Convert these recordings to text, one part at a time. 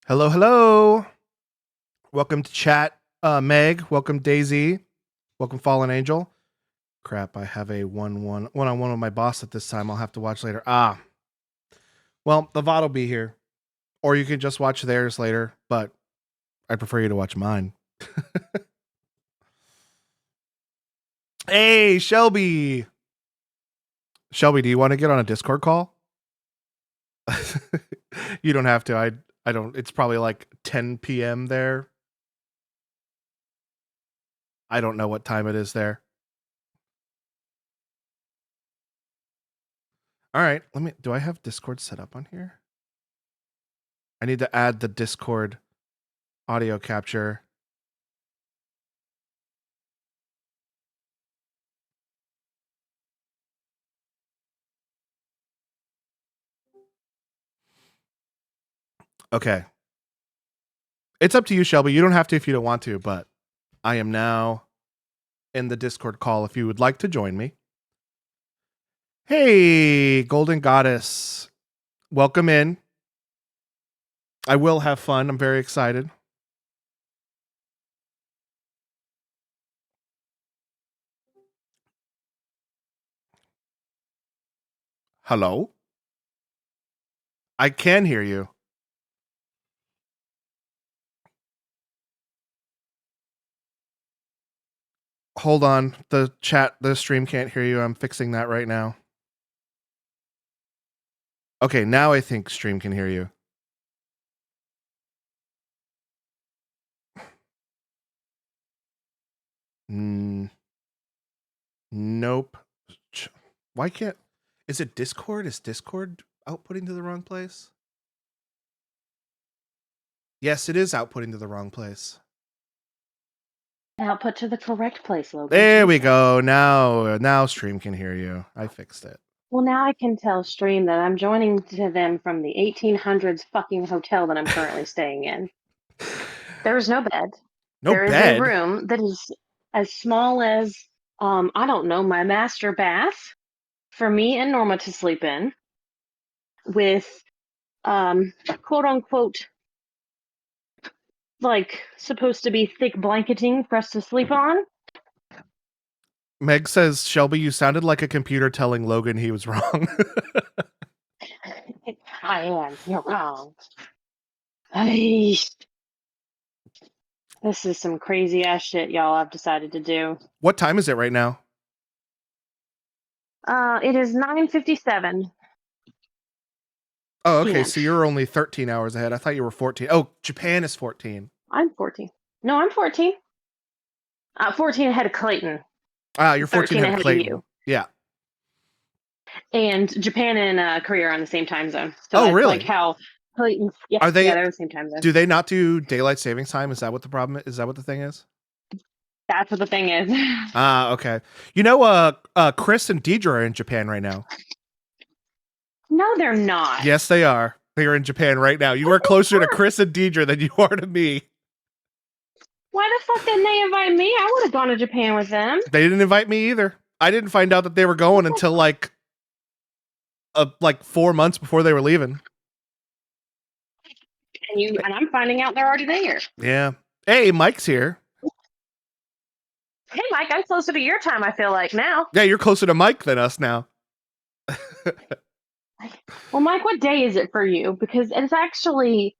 Hello, hello. Welcome to chat, Meg. Welcome, Daisy. Welcome, Fallen Angel. Crap, I have a one-on-one with my boss at this time. I'll have to watch later. Well, the VOD will be here. Or you can just watch theirs later, but I prefer you to watch mine. Hey, Shelby. Shelby, do you want to get on a Discord call? You don't have to. I don't. It's probably like 10 p.m. there. I don't know what time it is there. All right, do I have Discord set up on here? I need to add the Discord audio capture. Okay. It's up to you, Shelby. You don't have to if you don't want to, but I am now in the Discord call if you would like to join me. Hey, Golden Goddess. Welcome in. I will have fun. I'm very excited. Hello? I can hear you. Hold on. The stream can't hear you. I'm fixing that right now. Okay, now I think stream can hear you. Nope. Why can't... Is it Discord? Is Discord outputting to the wrong place? Yes, it is outputting to the wrong place. Output to the correct place, Logan. There we go. Now stream can hear you. I fixed it. Well, now I can tell stream that I'm joining to them from the 1800s fucking hotel that I'm currently staying in. There's no bed. There is a room that is as small as, I don't know, my master bath for me and Norma to sleep in with, quote unquote, like supposed to be thick blanketing for us to sleep on. Meg says, Shelby, you sounded like a computer telling Logan he was wrong. I am. You're wrong. This is some crazy ass shit y'all have decided to do. What time is it right now? It is 9:57. Oh, okay. So you're only 13 hours ahead. I thought you were 14. Oh, Japan is 14. I'm 14. No, I'm 14. 14 ahead of Clayton. You're 14 ahead of Clayton. You. Yeah. And Japan and Korea are on the same time zone. So really? Like how Clayton. Yeah, are they? Yeah, they're the same time zone. Do they not do daylight savings time? Is that what the problem is? Is that what the thing is? That's what the thing is. Okay. You know, Chris and Deidre are in Japan right now. No, they're not. Yes, they are. They are in Japan right now. You are closer to Chris and Deidre than you are to me. Why the fuck didn't they invite me? I would have gone to Japan with them. They didn't invite me either. I didn't find out that they were going until like 4 months before they were leaving. And I'm finding out they're already there. Yeah. Hey, Mike's here. Hey, Mike, I'm closer to your time, I feel like, now. Yeah, you're closer to Mike than us now. Well, Mike, what day is it for you? Because it's actually...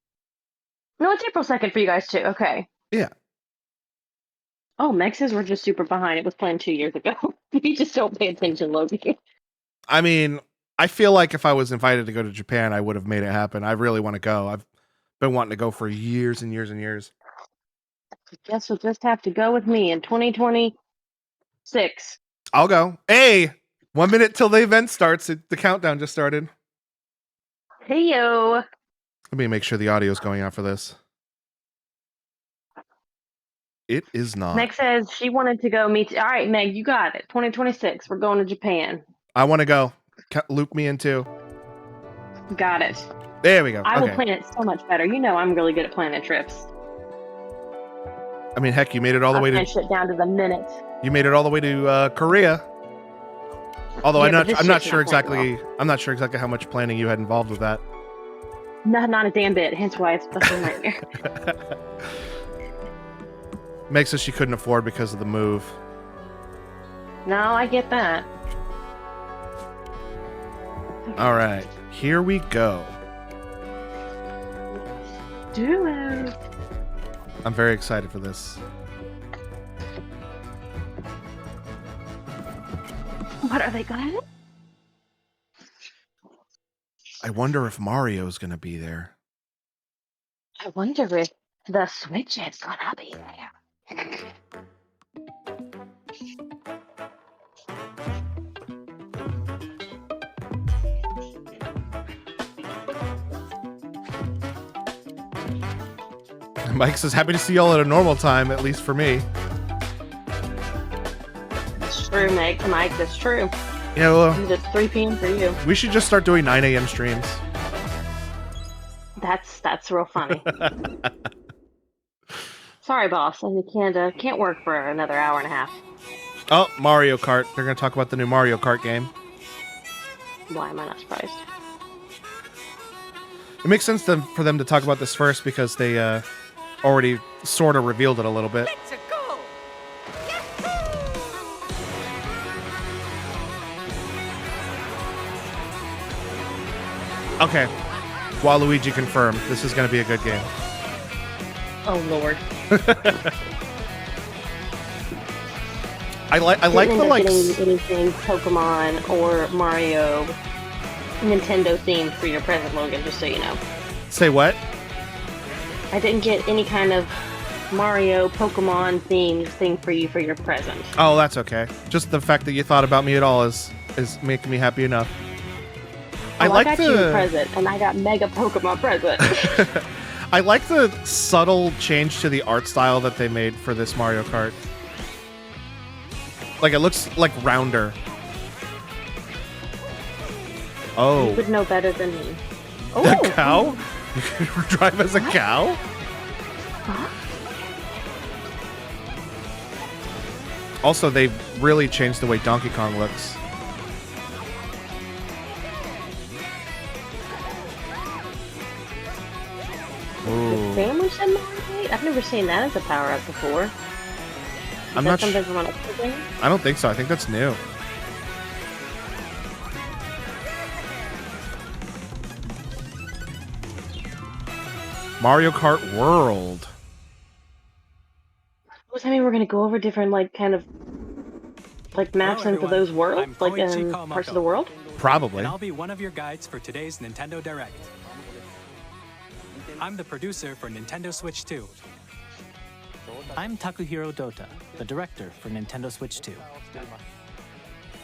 No, it's April 2nd for you guys, too. Okay. Yeah. Oh, Meg says we're just super behind. It was planned 2 years ago. You just don't pay attention, Logan. I mean, I feel like if I was invited to go to Japan, I would have made it happen. I really want to go. I've been wanting to go for years and years and years. I guess you'll just have to go with me in 2026. I'll go. Hey, 1 minute till the event starts. The countdown just started. Hey, yo. Let me make sure the audio is going out for this. It is not. Meg says she wanted to go meet... All right, Meg, you got it. 2026. We're going to Japan. I want to go. Loop me in too. Got it. There we go. I will plan it so much better. You know I'm really good at planning trips. I mean, heck, you made it all the way to... shit down to the minute. You made it all the way to Korea. Although I'm not sure exactly how much planning you had involved with that. Not a damn bit. Hence why it's a fucking nightmare. Makes it she couldn't afford because of the move. No, I get that. All right, here we go. Do it. I'm very excited for this. What are they gonna do? I wonder if Mario's gonna be there. I wonder if the Switch is gonna be there. Mike says, happy to see y'all at a normal time, at least for me. It's true, Mike, that's true. You know, It's 3 p.m. for you. we should just start doing 9 a.m. streams. That's real funny. Sorry, boss. I can't work for another hour and a half. Oh, Mario Kart. They're going to talk about the new Mario Kart game. Why am I not surprised? It makes sense for them to talk about this first because they already sort of revealed it a little bit. Let's go! Okay. Waluigi confirmed. This is going to be a good game. Oh Lord. I like the like anything Pokemon or Mario Nintendo themed for your present, Logan, just so you know. Say what? I didn't get any kind of Mario Pokemon themed thing for you for your present. Oh, that's okay. Just the fact that you thought about me at all is making me happy enough. Well, I got you a present, and I got Mega Pokemon present. I like the subtle change to the art style that they made for this Mario Kart. Like, it looks like rounder. Oh. You would know better than me. A cow? You can drive as a cow? Huh? Also, they really changed the way Donkey Kong looks. Ooh. Sandwich and Mario? I've never seen that as a power-up before. I'm not something from an extra game? I don't think so. I think that's new. Mario Kart World. Does that mean we're going to go over different, like, kind of, like, maps into those worlds? Like, in parts of the world? Probably. And I'll be one of your guides for today's Nintendo Direct. I'm the producer for Nintendo Switch 2. I'm Takuhiro Dota, the director for Nintendo Switch 2.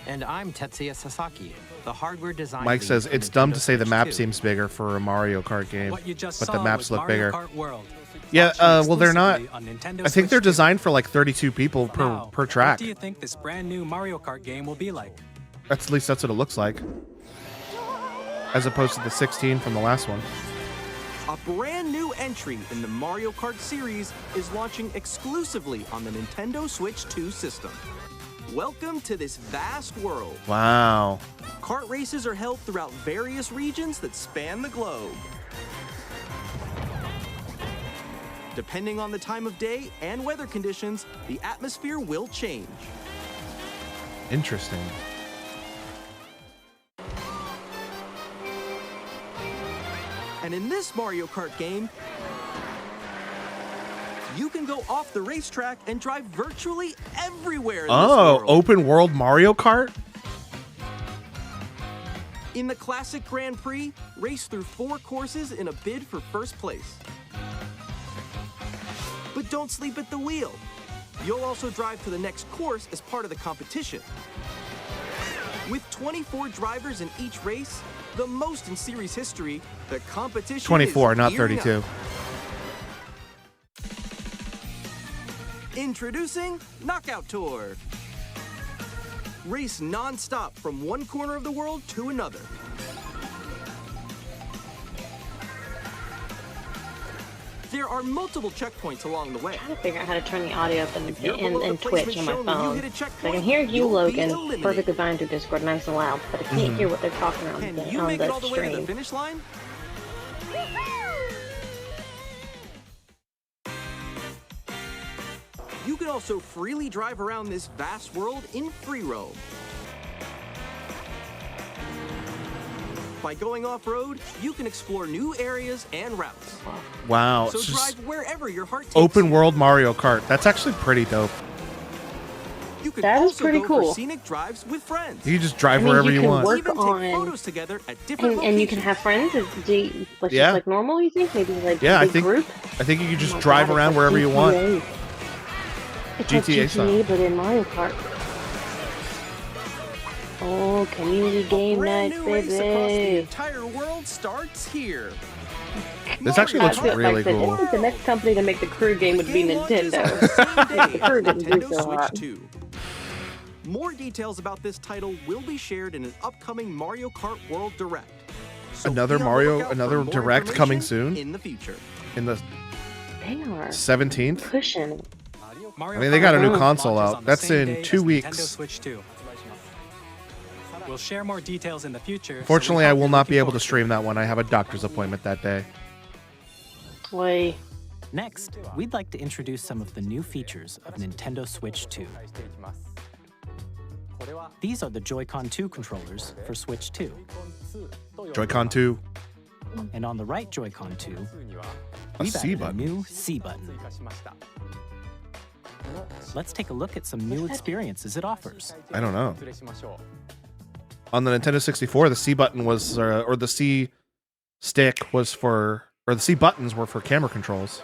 And I'm Tetsuya Sasaki, the hardware designer. Mike says it's dumb to say the map seems bigger for a Mario Kart game, but the maps look bigger. Yeah, well, they're not. I think they're designed for like 32 people per track. What do you think this brand new Mario Kart game will be like? At least that's what it looks like, as opposed to the 16 from the last one. A brand new entry in the Mario Kart series is launching exclusively on the Nintendo Switch 2 system. Welcome to this vast world. Wow. Kart races are held throughout various regions that span the globe. Depending on the time of day and weather conditions, the atmosphere will change. Interesting. And in this Mario Kart game, you can go off the racetrack and drive virtually everywhere in this world. Open world Mario Kart? In the classic Grand Prix, race through 4 courses in a bid for first place. But don't sleep at the wheel. You'll also drive to the next course as part of the competition. With 24 drivers in each race, the most in series history, the competition 24, is not gearing 32. up. Introducing Knockout Tour. Race non-stop from one corner of the world to another. There are multiple checkpoints along the way. I'm trying to figure out how to turn the audio up in the Twitch on my placement shown when you phone. hit a So I can checkpoint, hear you, you'll be Logan, eliminated. perfectly fine through Discord, nice and loud, but I can't hear what they're talking on Can the, you on make it all the the way to the stream. finish line? You can also freely drive around this vast world in free roam. By going off-road, you can explore new areas and routes. Wow. So It's just drive wherever your heart takes open you. world Mario Kart. That's actually pretty dope. You can That is also pretty go cool. for scenic drives with friends. You can just drive I mean, wherever you you can want. work Even on- take photos together at different And you can locations. have friends, like Yeah. just like normal. You think maybe like Yeah, a I big think group. I think you can just Oh my drive God, it's around like wherever you want. GTA. It's GTA like style. GTA, but in Mario Kart. Oh, community game Brand night, new race across the baby! entire world starts here. This actually looks I really said, cool. I think the next company to make the crew game would be Game launches on Nintendo. the same day Crew as didn't do Nintendo so Switch hot. 2. More details about this title will be shared in an upcoming Mario Kart World Direct. So Another be on the Mario- lookout for another more Direct coming information soon? in the future. In the They are 17th? pushing it. Mario I mean, they got a new Kart console launches out. on the That's same in day 2 as weeks. Nintendo Switch 2. We'll share more details in the future. so we Fortunately, I hope will you're not be looking able to forward stream that one. I have a doctor's appointment that day. Wait, Next, we'd like to introduce some of the new features of Nintendo Switch 2. These are the Joy-Con 2 controllers for Switch 2. Joy-Con 2. And on the right Joy-Con 2, A we've C added button. a new C button. Let's take a look at some new experiences it offers. I don't know. On the Nintendo 64, the C button was, or the C stick was for, or the C buttons were for camera controls.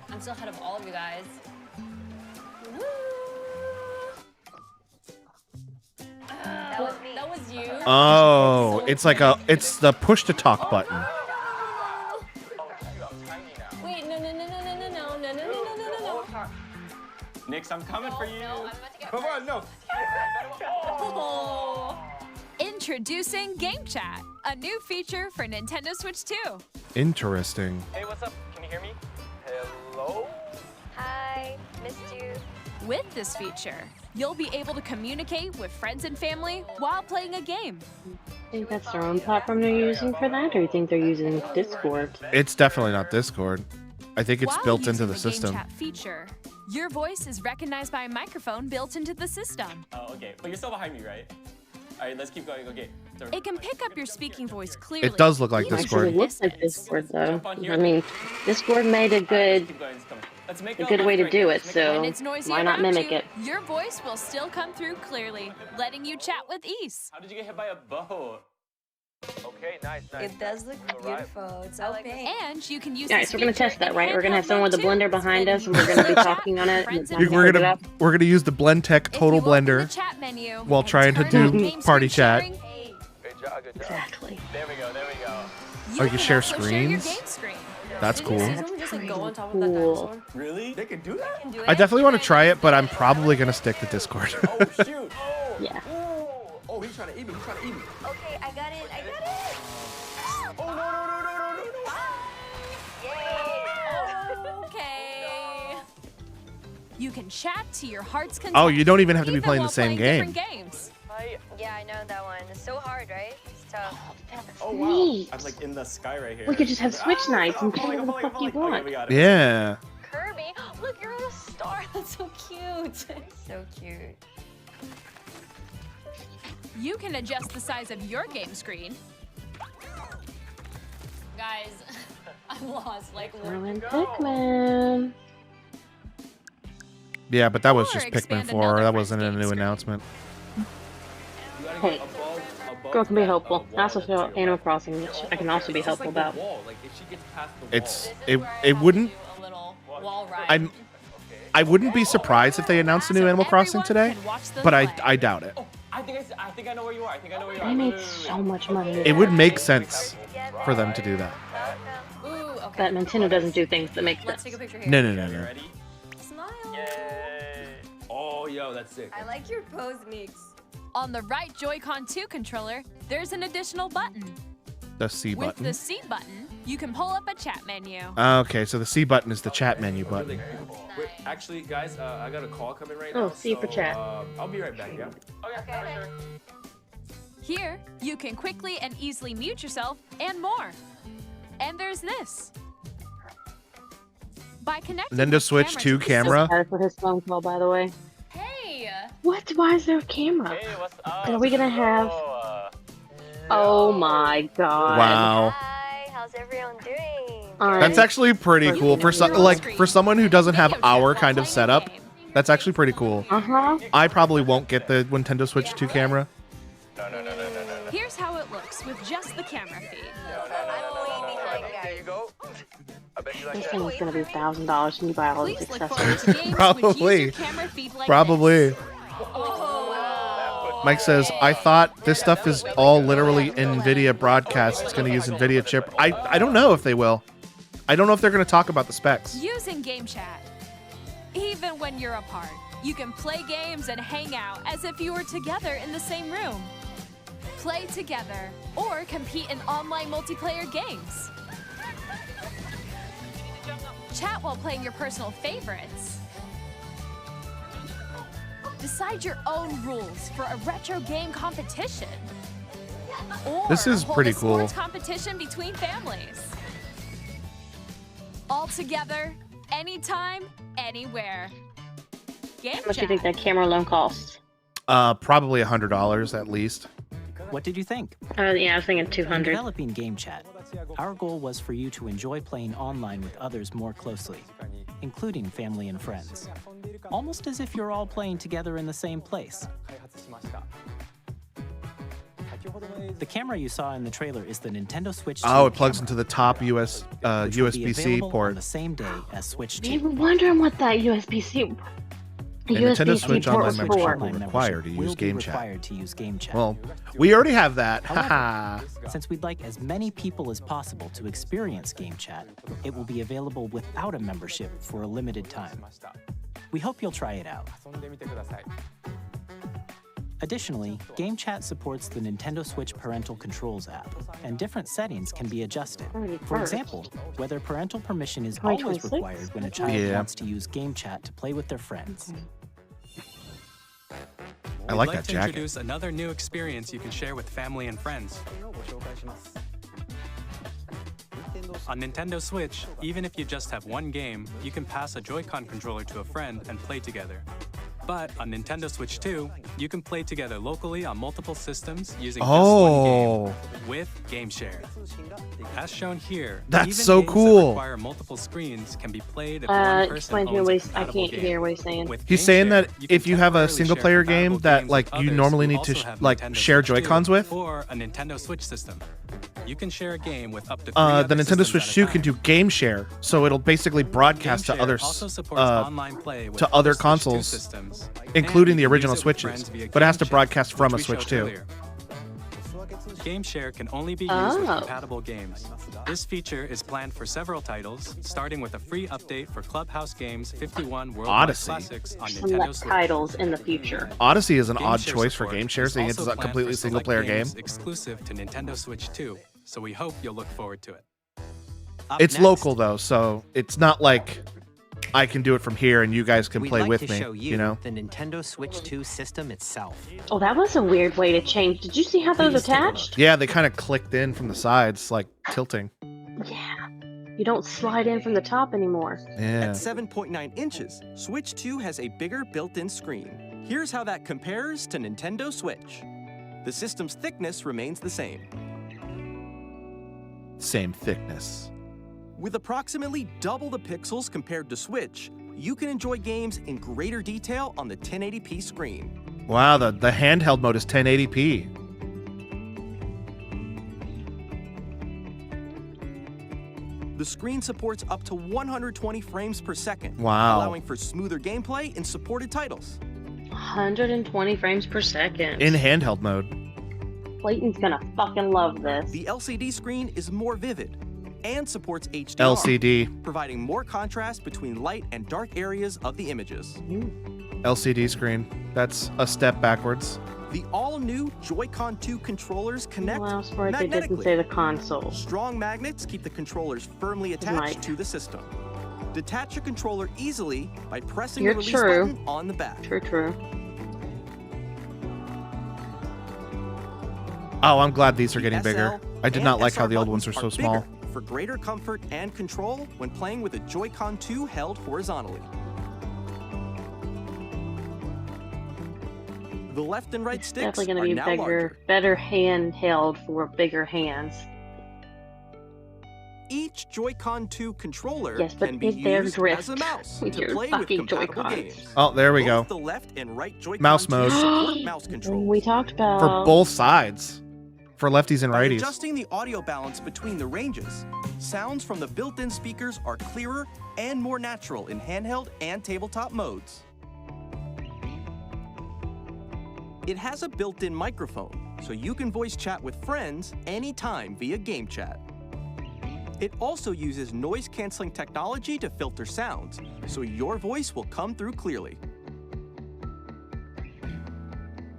I'm still ahead of all of you guys. That was you. Oh, it's like it's the push to talk button. Wait, no. Nix, I'm coming for you. No, I'm about to get Come on, no. Oh. Introducing Game Chat, a new feature for Nintendo Switch 2. Interesting. Hey, what's up? Can you hear me? Hello? Hi, missed you. With this feature, you'll be able to communicate with friends and family while playing a game. think that's their own platform they're using for that, or you think they're using Discord? It's definitely not Discord. I think it's While built into using the system. Game Chat feature, your voice is recognized by a microphone built into the system. Oh, okay. But you're still behind me, right? All right, let's keep going. Okay. So, It can pick up your speaking voice clearly. It does look like even Discord. Actually, from it looks like distance. Discord though. Jump on here. I mean, Discord made a good keep going. It's coming. Let's make a good way to do it, Let's make so When it's noisy why not around mimic you, it? your voice will still come through clearly, letting you chat with ease. How did you get hit by a boat? Okay, nice. It does look beautiful. It's opaque. And you can use Alright, this so we're gonna feature test that, in right? We're gonna have handheld someone with a mode blender too, behind so us, that and you we're can gonna be chat talking on with it. friends And and We're put it up. gonna use the Blend Tech If Total you open Blender the chat menu while and trying to turn do on game party screen chat. sharing, Good job, good job. Exactly. There we go, there we go. Oh, you can share also share your screens? game screen. That's Did you cool. see someone just like go on top of Cool. that dinosaur? Really? They can do that? Can do I it? definitely want to try it, but I'm probably gonna stick to Discord. Oh, shoot. Oh. Yeah. Oh, oh, he's trying to eat me. He's trying to eat me. Okay, I got it. I got it. Oh, no, no, no, no, no, no, no. Okay. You can chat to your heart's content. Oh, you don't even have to be even playing the while same different game. games. Yeah, I know that one. It's so hard, right? It's tough. Oh, wow. Neat. I'm like in the sky right here. We could just have Switch nights and play I'm whatever the falling, fuck you I'm falling. want. Okay, we got it. Yeah. Kirby, look, you're on a star. That's so cute. So cute. You can adjust the size of your game screen. Guys, I'm lost. Like, Merlin Pikmin. Yeah, but that was Or just expand Pikmin 4. another That wasn't a friend's new game screen. announcement. Hey, girl can be helpful. I also feel Animal Crossing, which I can also be helpful about. It's this is it where I it have to wouldn't. do a little wall ride. I wouldn't be surprised if they announced a new So Animal Crossing everyone today, can watch them but play. I doubt it. Oh, I think I know where you are. I think I know where you are. They made Wait, wait, so wait. much money. It would make sense for them to do that. Ooh, okay. But Nintendo doesn't do things that make Let's sense. take a picture here. No, no, You no, no. ready? Smile. Yay. Oh, yo, that's sick. I like your pose, Meeks. On the right Joy-Con 2 controller, there's an additional button. The C With button. the C button, you can pull up a chat menu. Okay, so the C button is the chat menu button. Wait, actually, guys, I got a call coming right now. Oh, C for chat. I'll be right back, yeah? Okay, sure. Here, you can quickly and easily mute yourself and more. And there's this. By connecting Nintendo with Switch cameras 2 to camera. Sorry for his phone call, by the way. Hey! What? Why is there a camera? Hey, what's up? Are we gonna have? Oh my god! Wow. Hi, how's everyone doing? That's actually pretty cool for for someone who doesn't have our kind of setup. That's actually pretty cool. I probably won't get the Nintendo Switch 2 camera. No. Here's how it looks with just the camera feed. There you go. I bet you like This that. thing is gonna be $1,000 when you buy all these Please look accessories. forward to games which use Probably. your camera feed like Probably. this. Mike says, I thought this stuff is all literally NVIDIA broadcast. It's going to use NVIDIA chip. I don't know if they will. I don't know if they're going to talk about the specs. Using Game Chat. Even when you're apart, you can play games and hang out as if you were together in the same room. Play together or compete in online multiplayer games. Chat while playing your personal favorites. Decide your own rules for a retro game competition. Or This is hold pretty a cool. sports competition between families. All together, anytime, anywhere. Game How much do you Chat. think that camera alone costs? Probably $100 at least. What did you think? Yeah, I was thinking In 200. developing Game Chat, our goal was for you to enjoy playing online with others more closely, including family and friends. Almost as if you're all playing together in the same place. The camera you saw in the trailer is the Nintendo Switch 2 Oh, it plugs camera, into the top which will be USB-C available on port. the same day as Switch We 2. were wondering what that USB-C. A Nintendo USB-C Switch port online was membership for. will require to will use be Game Chat. required to use Game Chat. Well, we already have that. However, Haha. Since we'd like as many people as possible to experience Game Chat, it will be available without a membership for a limited time. We hope you'll try it out. Additionally, Game Chat supports the Nintendo Switch Parental Controls app, and different settings can be adjusted. For example, whether parental permission is always 2026? required when a child Yeah. wants to use Game Chat to play with their friends. I We'd like like that to jacket. introduce another new experience you can share with family and friends. On Nintendo Switch, even if you just have one game, you can pass a Joy-Con controller to a friend and play together. But on Nintendo Switch 2, you can play together locally on multiple systems using just one game with Game Share. As shown here, That's even so games cool. that require multiple screens can be played if one person Explain to me owns what a I compatible can't game. hear what he's saying. With He's Game saying Share, that you can if you have a temporarily single share player compatible game that games like with you others normally who need to also have like Nintendo share Switch 2 Joy-Cons with, or a Nintendo Switch system. You can share a game with up to 3 the other Nintendo systems Switch at a 2 can time. do Game Share, so it'll basically broadcast Game to other Share also supports online play with to other Switch 2 consoles, systems, including and the you can original use it with Switches, friends via but it has to Game Chat, broadcast from a which we Switch showed 2. earlier. Game Share can only be used with Oh. compatible games. This feature is planned for several titles, starting with a free update for Clubhouse Games 51 Worldwide Odyssey. Classics on Some Nintendo Switch. titles in the future. Odyssey is an Game odd Share choice for support Game Share, is seeing it's also a planned completely for single select player game. games exclusive to Nintendo Switch 2, so we hope you'll look forward to it. Up It's next, local though, so it's not like I can do it from here and you guys can we'd play like with to me, show you know? the Nintendo Switch 2 system itself. Oh, that was a weird way to change. Did you see how those Please take a attached? Yeah, they kind of clicked in from the sides, like tilting. Yeah. You don't slide in from the top anymore. Yeah. At 7.9 inches, Switch 2 has a bigger built-in screen. Here's how that compares to Nintendo Switch. The system's thickness remains the same. Same thickness. With approximately double the pixels compared to Switch, you can enjoy games in greater detail on the 1080p screen. Wow, the handheld mode is 1080p. The screen supports up to 120 frames per second, Wow. allowing for smoother gameplay in supported titles. 120 frames per second. In handheld mode. Clayton's gonna fucking love this. The LCD screen is more vivid and supports HDR, LCD. providing more contrast between light and dark areas of the images. LCD screen. That's a step backwards. The all-new Joy-Con 2 controllers connect Mouse for it, they didn't magnetically. say the console. Strong magnets keep the controllers firmly attached to the system. Detach your controller easily by pressing the release button on the back. True. Oh, I'm glad these are getting SL bigger. I did and not like how SR the old ones buttons were so are small. bigger for greater comfort and control when playing with a Joy-Con 2 held horizontally. The left and right sticks Definitely are going to now be larger. better handheld for bigger hands. Each Joy-Con 2 controller Yes, but can be is there used drift as a mouse with to your play with fucking compatible Joy-Cons? games. Oh, there we go. Both the left and right Joy-Con Mouse 2 mode. support mouse controls. We talked about For both sides. For lefties and By righties. adjusting the audio balance between the ranges, sounds from the built-in speakers are clearer and more natural in handheld and tabletop modes. It has a built-in microphone, so you can voice chat with friends anytime via game chat. It also uses noise-canceling technology to filter sounds, so your voice will come through clearly.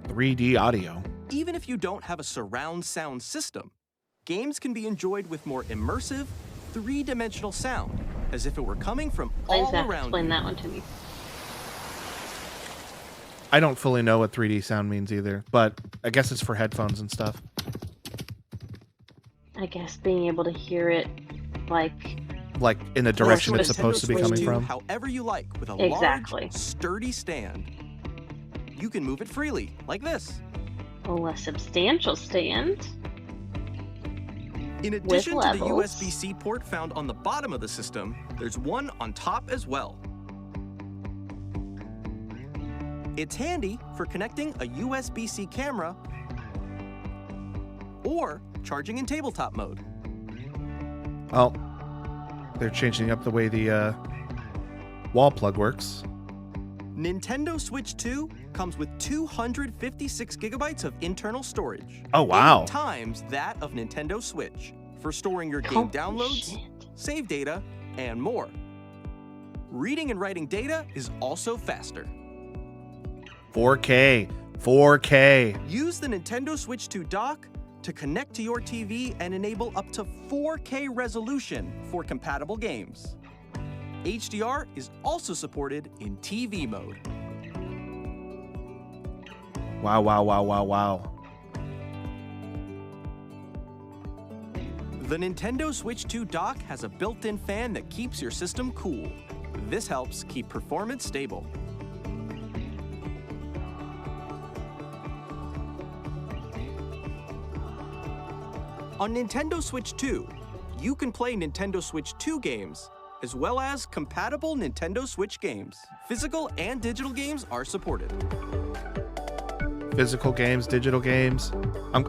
3D audio. Even if you don't have a surround sound system, games can be enjoyed with more immersive, three-dimensional sound, as if it were coming from all around explain you. that one to me. I don't fully know what 3D sound means either, but I guess it's for headphones and stuff. I guess being able to hear it like in the direction it's Nintendo supposed to be Switch coming 2 from. However you like, with a Exactly. large, sturdy stand. You can move it freely, like this. a substantial stand. In addition to the levels. USB-C port found on the bottom of the system, there's one on top as well. It's handy for connecting a USB-C camera or charging in tabletop mode. Oh, they're changing up the way the wall plug works. Nintendo Switch 2 comes with 256 gigabytes of internal storage. Oh, wow. 8 times that of Nintendo Switch for storing your game Holy downloads, shit. save data, and more. Reading and writing data is also faster. 4K. 4K. Use the Nintendo Switch 2 dock to connect to your TV and enable up to 4K resolution for compatible games. HDR is also supported in TV mode. Wow, wow, wow, wow, wow. The Nintendo Switch 2 dock has a built-in fan that keeps your system cool. This helps keep performance stable. On Nintendo Switch 2, you can play Nintendo Switch 2 games, as well as compatible Nintendo Switch games. Physical and digital games are supported. Physical games, digital games.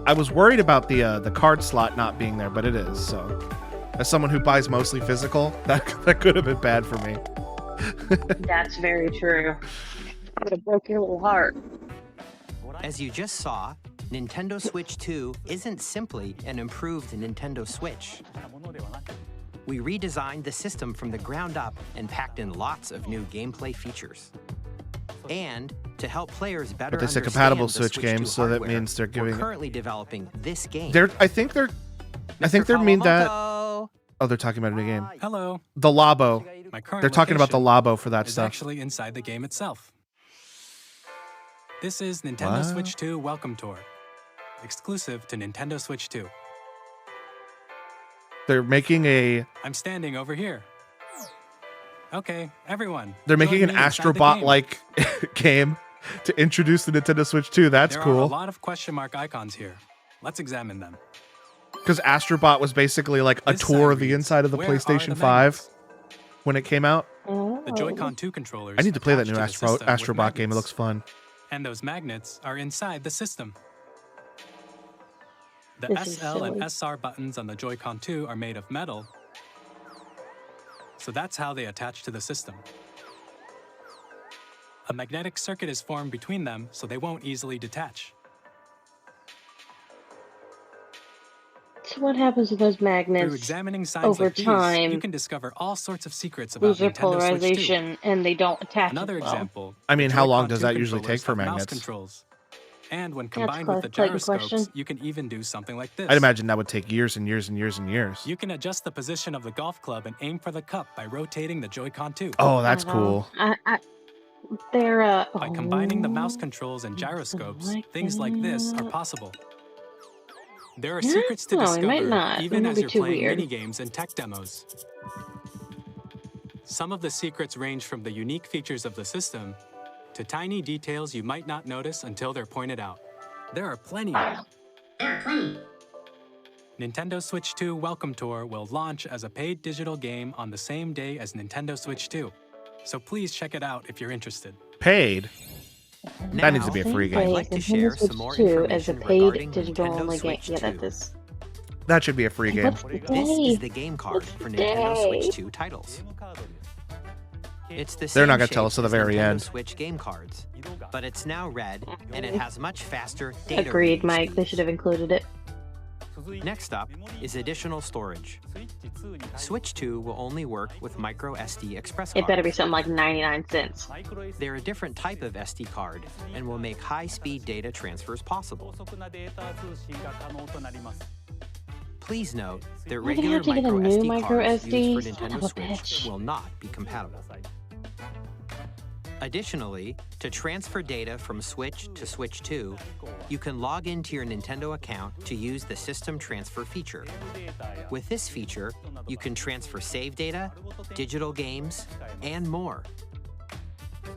I was worried about the card slot not being there, but it is. So, as someone who buys mostly physical, that could have been bad for me. That's very true. Would have broke your little heart. As you just saw, Nintendo Switch 2 isn't simply an improved Nintendo Switch. We redesigned the system from the ground up and packed in lots of new gameplay features. And to help players better But they said understand compatible the Switch games, 2 so that hardware, means they're giving. we're currently developing this game. I think they're mean that. Oh, they're talking about a new game. Hello. The Labo. My current They're talking about the location Labo for that is stuff. actually inside the game itself. This is Nintendo What? Switch 2 Welcome Tour, exclusive to Nintendo Switch 2. They're making a. I'm standing over here. Okay, everyone. They're making join an me inside the game. Astrobot-like game to introduce the Nintendo Switch 2. That's There are a cool. lot of question mark icons here. Let's examine them. Because Astrobot was basically like a This tour sign of the reads, inside of the "Where are PlayStation the 5 magnets?" when it came out. The Joy-Con 2 controllers. I need to play that new attached to the system with Astrobot game. It magnets. looks fun. And those magnets are inside the system. The This is SL and silly. SR buttons on the Joy-Con 2 are made of metal, so that's how they attach to the system. A magnetic circuit is formed between them, so they won't easily detach. So what happens with those Through magnets examining signs over like these, time? you can discover all sorts of secrets about Lose their Nintendo Switch 2. polarization and they don't attach Another as well. example. I mean, the how long Joy-Con does 2 that usually controllers take for have mouse magnets? controls. And when combined with the gyroscopes, you can even do something like this. I'd imagine that would take years and years and years and years. You can adjust the position of the golf club and aim for the cup by rotating the Joy-Con too. Oh, that's cool. They're By combining the mouse controls and gyroscopes, things like this are possible. There are secrets to discover, even as you're playing mini-games and tech demos. Some of the secrets range from the unique features of the system to tiny details you might not notice until they're pointed out. There are plenty. Nintendo Switch 2 Welcome Tour will launch as a paid digital game on the same day as Nintendo Switch 2. So please check it out if you're interested. Paid? Now, That needs to be a free game. I'd like to share some more as a information paid regarding digital Nintendo only game. Switch Yeah, 2. that is. That should be a free game. This is the game card for Nintendo Switch 2 titles. It's the same They're not going to shape tell us at the as very Nintendo end. Switch game cards, but it's now red and it has much faster data Agreed, reading Mike. They speeds. should have included it. Next up is additional storage. Switch 2 will only work with micro SD express cards. It better be something like 99 cents. They're a different type of SD card and will make high-speed data transfers possible. Please note that We're gonna regular have to get a micro new SD micro cards SD? used for Son of Nintendo a Switch bitch. will not be compatible. Additionally, to transfer data from Switch to Switch 2, you can log into your Nintendo account to use the System Transfer feature. With this feature, you can transfer save data, digital games, and more.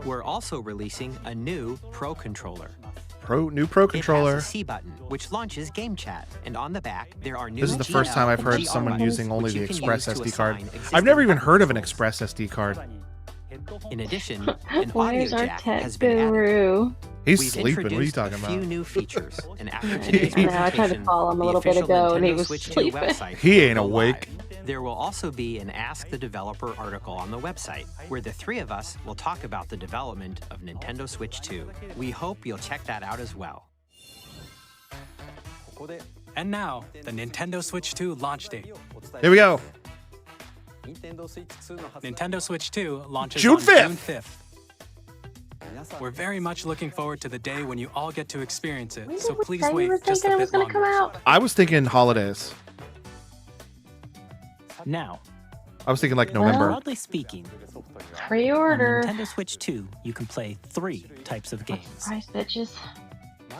We're also releasing a new Pro Controller. New Pro Controller. It has a C button, which launches Game Chat, and on the back there are new This is the first time I've heard GL someone buttons, using only which the you can Express use to SD card. assign I've existing never even button heard of an controls. Express SD card. In addition, an audio Where's our jack tech has been added. guru? He's We've sleeping. What are you introduced talking a about? few new features, and after I today's know, I tried to presentation, call him a the little bit official ago, and he Nintendo was Switch 2 sleeping. website He ain't will go awake. live. There will also be an Ask the Developer article on the website, where the three of us will talk about the development of Nintendo Switch 2. We hope you'll check that out as well. And now, the Nintendo Switch 2 launch date. Here we go. Nintendo Switch 2 launches June on 5th. June 5th. We're very much looking forward to the day when you all get to experience it, so please When wait you were just thinking a it was bit gonna come longer. out? I was thinking holidays. Now, I was thinking like November. broadly speaking, Pre-order. on Nintendo Switch 2, you can play 3 types of games. Price, bitches.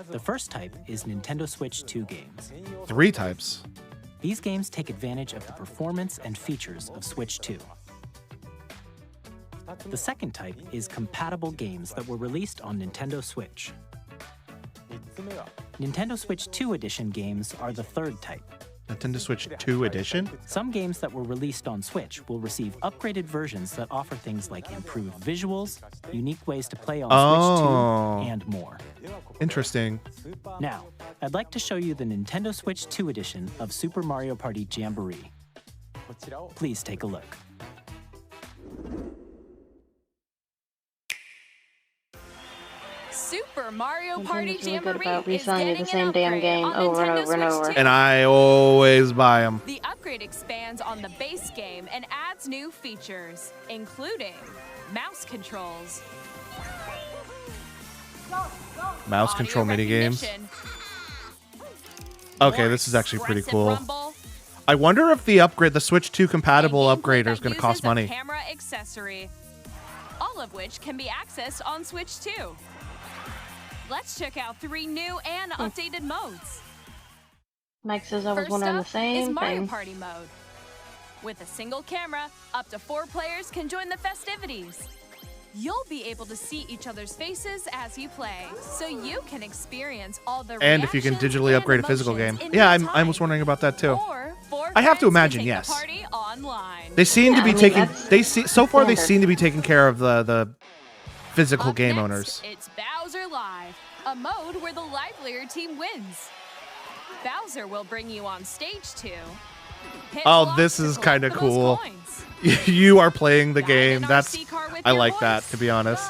The first type is Nintendo Switch 2 games. 3 types. These games take advantage of the performance and features of Switch 2. The second type is compatible games that were released on Nintendo Switch. Nintendo Switch 2 Edition games are the third type. Nintendo Switch 2 edition? Some games that were released on Switch will receive upgraded versions that offer things like improved visuals, unique ways to play on Switch 2, and more. Interesting. Now, I'd like to show you the Nintendo Switch 2 edition of Super Mario Party Jamboree. Please take a look. Super Mario Nintendo's Party really good Jamboree about is reselling you getting the same an damn upgrade game on over and Nintendo over and Switch over. 2. And I always buy them. The upgrade expands on the base game and adds new features, including mouse controls, Mouse audio control minigames. recognition, Okay, more this is actually pretty expressive cool. rumble, I wonder if the upgrade, the Switch 2 compatible and gameplay upgrader is that going to cost uses a money. camera accessory, all of which can be accessed on Switch 2. Let's check out 3 new and updated modes. Mike says I was First wondering the up is same Mario thing. Party mode. With a single camera, up to 4 players can join the festivities. You'll be able to see each other's faces as you play, so you can experience all the And if you can reactions digitally and upgrade a physical game. emotions in Yeah, real I was time. wondering about that too. Or 4 I have to friends can imagine, take yes. the party online. They seem to Yeah, be I mean, taking, that's so far they standard. seem to be taking care of the physical Up game next, owners. It's Bowser Live, a mode where the livelier team wins. Bowser will bring you on stage 2. Hit Oh, blocks this to is collect kinda the most cool. coins. You are playing the Ride an game. That's, RC car with I your like that, horse. to be honest.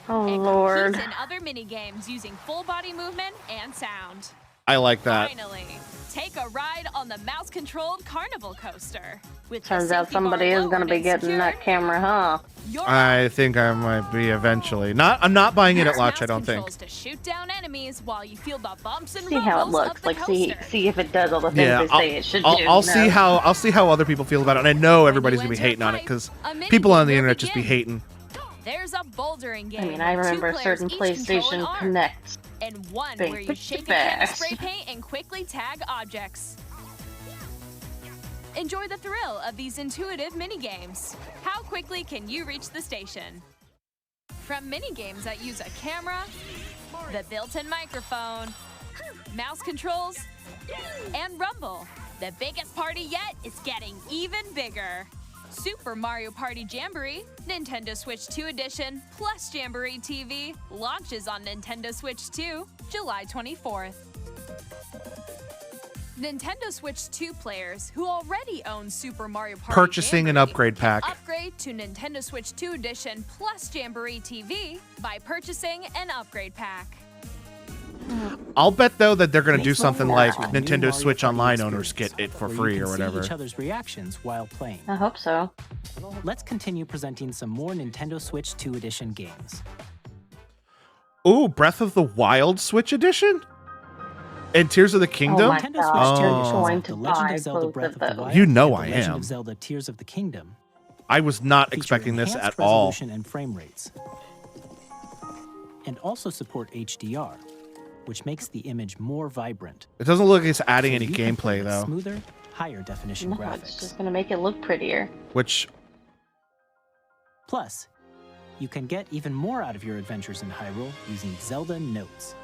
Go. Oh, And Lord. competes in other mini games using full body movement and sound. I like that. Finally, take Take a ride on the mouse-controlled carnival coaster. With Turns out somebody is going to be getting that camera, huh? I think I might be eventually. I'm not buying it at launch, I don't think. To shoot down enemies while you feel the bumps and See how it looks. Like see if it does all the things they say it should do. I'll see how other people feel about it. And I know everybody's gonna be hating on it because people on the internet just be hating. There's a bouldering game. I mean, I remember a certain PlayStation Connect. And one where you shake a can of spray paint and quickly tag objects. Enjoy the thrill of these intuitive mini-games. How quickly can you reach the station? From mini-games that use a camera, the built-in microphone, mouse controls, and rumble, the biggest party yet is getting even bigger. Super Mario Party Jamboree, Nintendo Switch 2 Edition, plus Jamboree TV launches on Nintendo Switch 2, July 24th. Nintendo Switch 2 players who already own Super Mario Party purchasing an upgrade pack. Upgrade to Nintendo Switch 2 Edition plus Jamboree TV by purchasing an upgrade pack. I'll bet though that they're gonna do something like Nintendo Switch Online owners get it for free or whatever. See each other's reactions while playing. I hope so. Let's continue presenting some more Nintendo Switch 2 Edition games. Ooh, Breath of the Wild Switch Edition? And Tears of the Kingdom? Oh my God, you're going to buy both of those. You know I Legend am. of Zelda Tears of the Kingdom. I was not expecting this at all. Resolution and frame rates. And also support HDR, which makes the image more vibrant. It doesn't look like it's adding So any you can play gameplay with though. Smoother, higher definition No, graphics. it's just going to make it look prettier. Which Plus, you can get even more out of your adventures in Hyrule using Zelda Notes.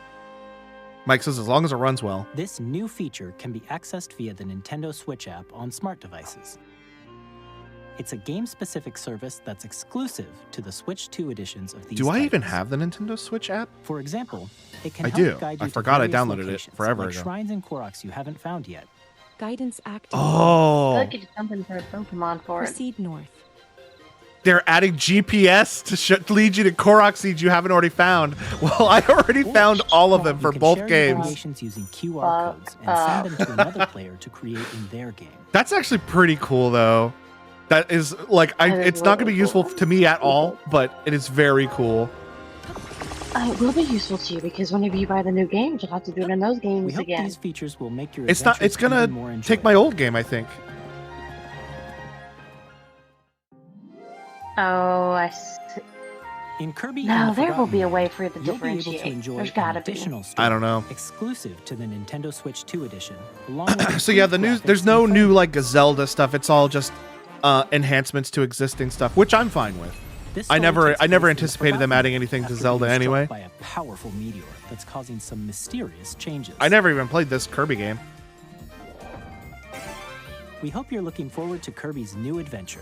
Mike says as long as it runs well. This new feature can be accessed via the Nintendo Switch app on smart devices. It's a game-specific service that's exclusive to the Switch 2 editions of these Do I even titles. have the Nintendo Switch app? For example, it can I help do. guide I you to forgot I various downloaded it locations, forever like ago. shrines and Koroks you haven't found yet. Guidance active. I Oh, feel like you did something for a Pokemon for it. Proceed north. they're adding GPS to lead you to Korok seeds you haven't already found. Well, I already found all of them You for can both share your games. variations using QR codes and send them to another player to create in their game. That's actually pretty cool though. That is like it's not going to be useful to me at all, but it is very cool. It will be useful to you because whenever you buy the new games, you'll have to do it in those We games hope again. these features will make your It's not. It's adventures even gonna more take my enjoyable. old game, I think. Oh, I see. In Kirby No, and the there will be a Forgotten way for you to You'll be able to differentiate. enjoy There's an gotta be. additional story I don't know. exclusive to the Nintendo Switch 2 edition. Along with So yeah, the improved news. There's graphics no and new frame like Zelda stuff. It's all just enhancements to existing stuff, which I'm fine with. This I story never takes place in the anticipated them Forgotten adding anything to after Zelda being struck anyway. by a powerful meteor that's causing some mysterious changes. I never even played this Kirby game. We hope you're looking forward to Kirby's new adventure.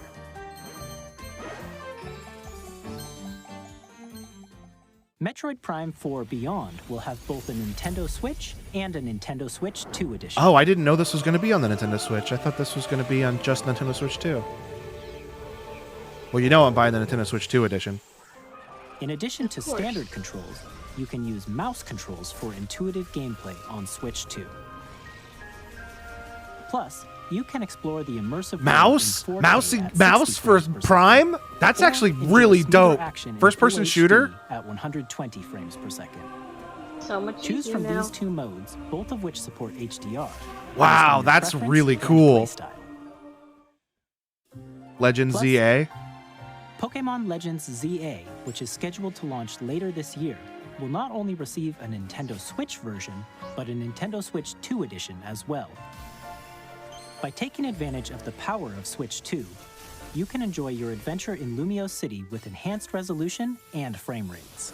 Metroid Prime 4 Beyond will have both a Nintendo Switch and a Nintendo Switch 2 edition. Oh, I didn't know this was going to be on the Nintendo Switch. I thought this was going to be on just Nintendo Switch 2. Well, you know I'm buying the Nintendo Switch 2 edition. In addition to standard controls, you can use mouse controls for intuitive gameplay on Switch 2. Plus, you can explore the immersive Mouse? world in 4K at 60 Mouse for frames per second, Prime? That's or actually enjoy really smoother dope. action in First person Full shooter? HD at 120 frames per second. So much Choose easier from now. these two modes, both of which support HDR. Wow, based on your that's preference really and cool. playstyle. Legend Plus- ZA. Pokemon Legends ZA, which is scheduled to launch later this year, will not only receive a Nintendo Switch version, but a Nintendo Switch 2 edition as well. By taking advantage of the power of Switch 2, you can enjoy your adventure in Lumio City with enhanced resolution and frame rates.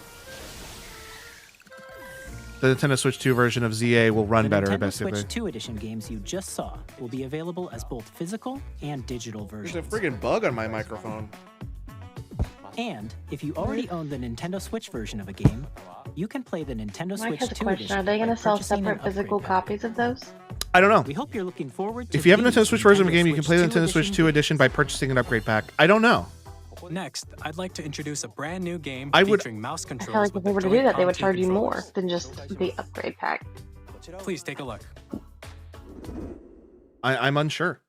The Nintendo Switch 2 version of ZA will run The better, Nintendo basically. Switch 2 edition games you just saw will be available as both physical and digital versions. friggin' bug on my microphone. And if you already own the Nintendo Switch version of a game, you can play the Nintendo Mike Switch has a 2 question. edition. Are they going by to sell purchasing an separate physical upgrade pack. copies of those? I don't know. We hope you're looking forward to If you have a these Nintendo Switch version of a Nintendo game, you can play the Switch Nintendo Switch 2 edition by purchasing an upgrade pack. I don't know. Next, I'd like to introduce a brand new game I would- featuring mouse I controls feel like if with they the were to do that, they would Joy-Con charge you controllers. more than just the upgrade pack. Please take a look. I'm unsure.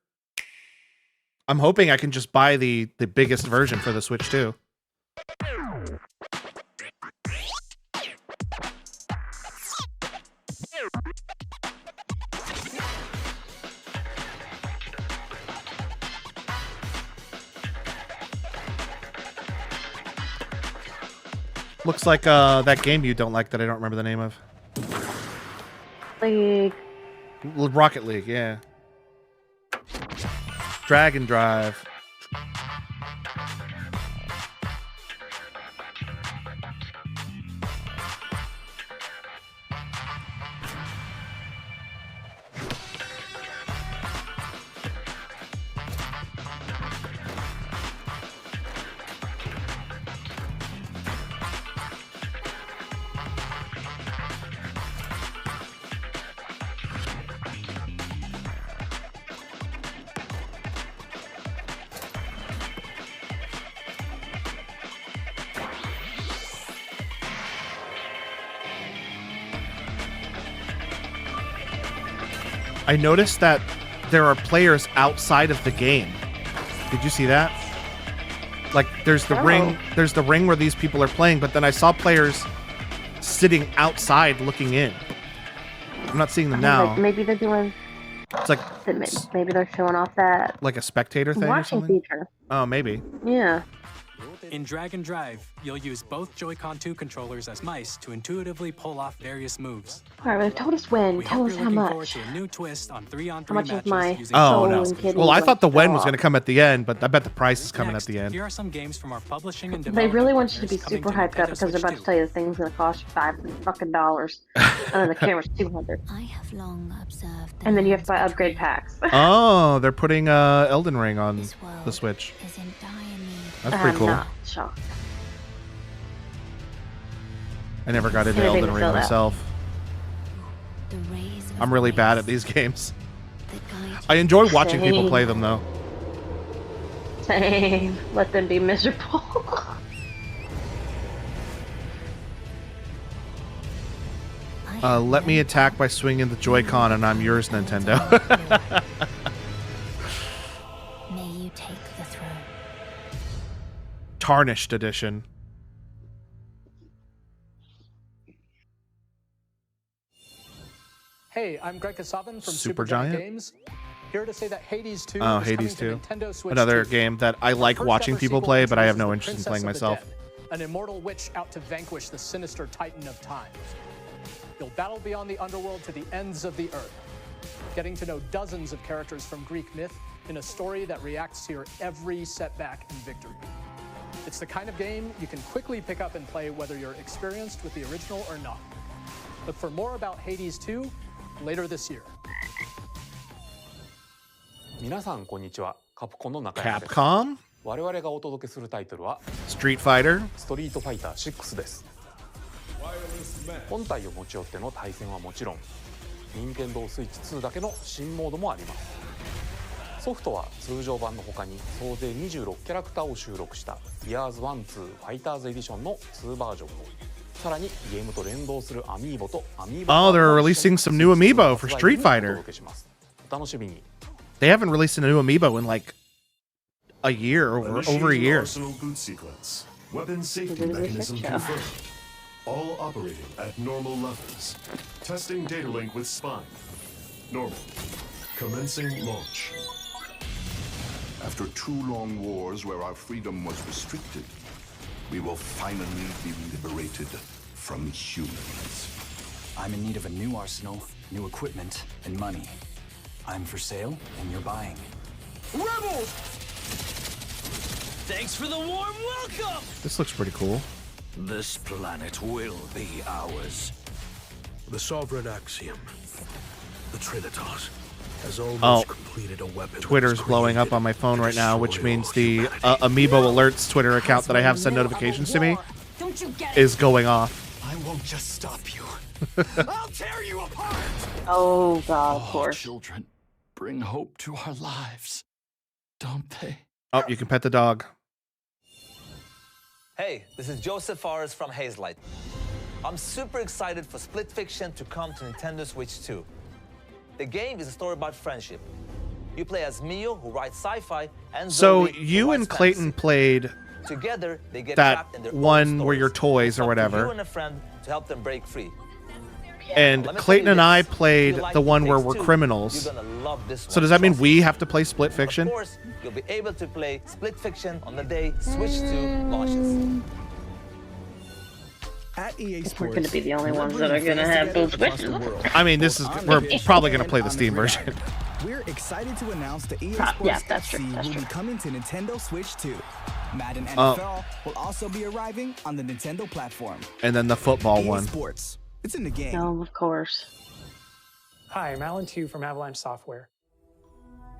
I'm hoping I can just buy the biggest version for the Switch too. Looks like that game you don't like that I don't remember the name of. League. Rocket League, yeah. Dragon Drive. I noticed that there are players outside of the game. Did you see that? Like, there's the ring where these people are playing, but then I saw players sitting outside looking in. I'm not seeing them now. Like maybe they're doing. It's like maybe they're showing off that like a spectator thing or something. Feature. Oh, maybe. Yeah. In Drag and Drive, you'll use both Joy-Con 2 controllers as mice to intuitively pull off various moves. All right, well, told us when. Tell us how much. Forward to a new twist on 3-on-3 How much is my oh no! Well, I thought the when was going to come at the end, but I bet the price is coming at the end. Here are some games from our publishing and They really want you to be super hyped up because they're about to tell you the thing's going to cost you $5 and then the camera's $200. I have long observed. And then you have to buy upgrade packs. Oh, they're putting Elden Ring on the Switch. That's pretty cool. Not shocked. I never got into Elden Ring myself. I'm really bad at these games. I enjoy watching people play them, though. Same. Let them be miserable. Let me attack by swinging the Joy-Con, and I'm yours, Nintendo. May you take the throne. Tarnished edition. Hey, I'm Greg Kasavan from Supergiant Games. Here to say that Hades 2 oh, is Hades coming 2. to Nintendo Switch Another 2. game that I like watching people play, but I have no interest in playing myself. An immortal witch out to vanquish the sinister titan of time. You'll battle beyond the underworld to the ends of the earth, getting to know dozens of characters from Greek myth in a story that reacts to your every setback and victory. It's the kind of game you can quickly pick up and play whether you're experienced with the original or not. Look for more about Hades 2 later this year. Capcom? 我々がお届けするタイトルは Street Fighter? ストリートファイター6です。本体を持ち寄っての対戦はもちろん、任天堂スイッチ2だけの新モードもあります。ソフトは通常版の他に総勢26キャラクターを収録した Years 1-2 Fighters Edition の2バージョンと、さらにゲームと連動するアミーボとアミーボ Oh, they're releasing some new amiibo for Street Fighter. お楽しみに。They haven't released a new amiibo in like a year or over a year. Weapon safety mechanism confirmed. All operating at normal levels. Testing data link with spine. Normal. Commencing launch. After 2 long wars where our freedom was restricted, we will finally be liberated from humans. I'm in need of a new arsenal, new equipment, and money. I'm for sale, and you're buying. Rebels! Thanks for the warm welcome! This looks pretty cool. This planet will be ours. The sovereign axiom, the Trinitas, has almost completed a weapon. Twitter's blowing up on my phone right now, which means the Amiibo Alerts Twitter account that I have send notifications to me is going off. I won't just stop you. I'll tear you apart. Oh God, of course. Children bring hope to our lives, don't they? Oh, you can pet the dog. Hey, this is Joseph Fares from Hazelight. I'm super excited for Split Fiction to come to Nintendo Switch 2. The game is a story about friendship, You play as Mio, who writes sci-fi, and So Zoe, who you writes and Clayton fantasy. played Together, they get that trapped in their one own where your toys It's or up to whatever. You and a friend to help them break free. And Let me tell Clayton you and I this, if played you like the one It where Takes we're Two, criminals. You're gonna love this So one, does that mean trust we have to play Split Fiction? Of course, you'll be able to play Split Fiction on the day Switch 2 launches. At EA Sports, we're going to be the only ones that are going to have both Switches. I mean, we're probably going to play the Steam version. We're excited to announce the EA Sports FC will be coming to Nintendo Switch 2. Madden NFL will also be arriving on the Nintendo platform. And then the football EA one. Sports. It's in the game. No, of course. Hi, I'm Alan Tu from Avalanche Software.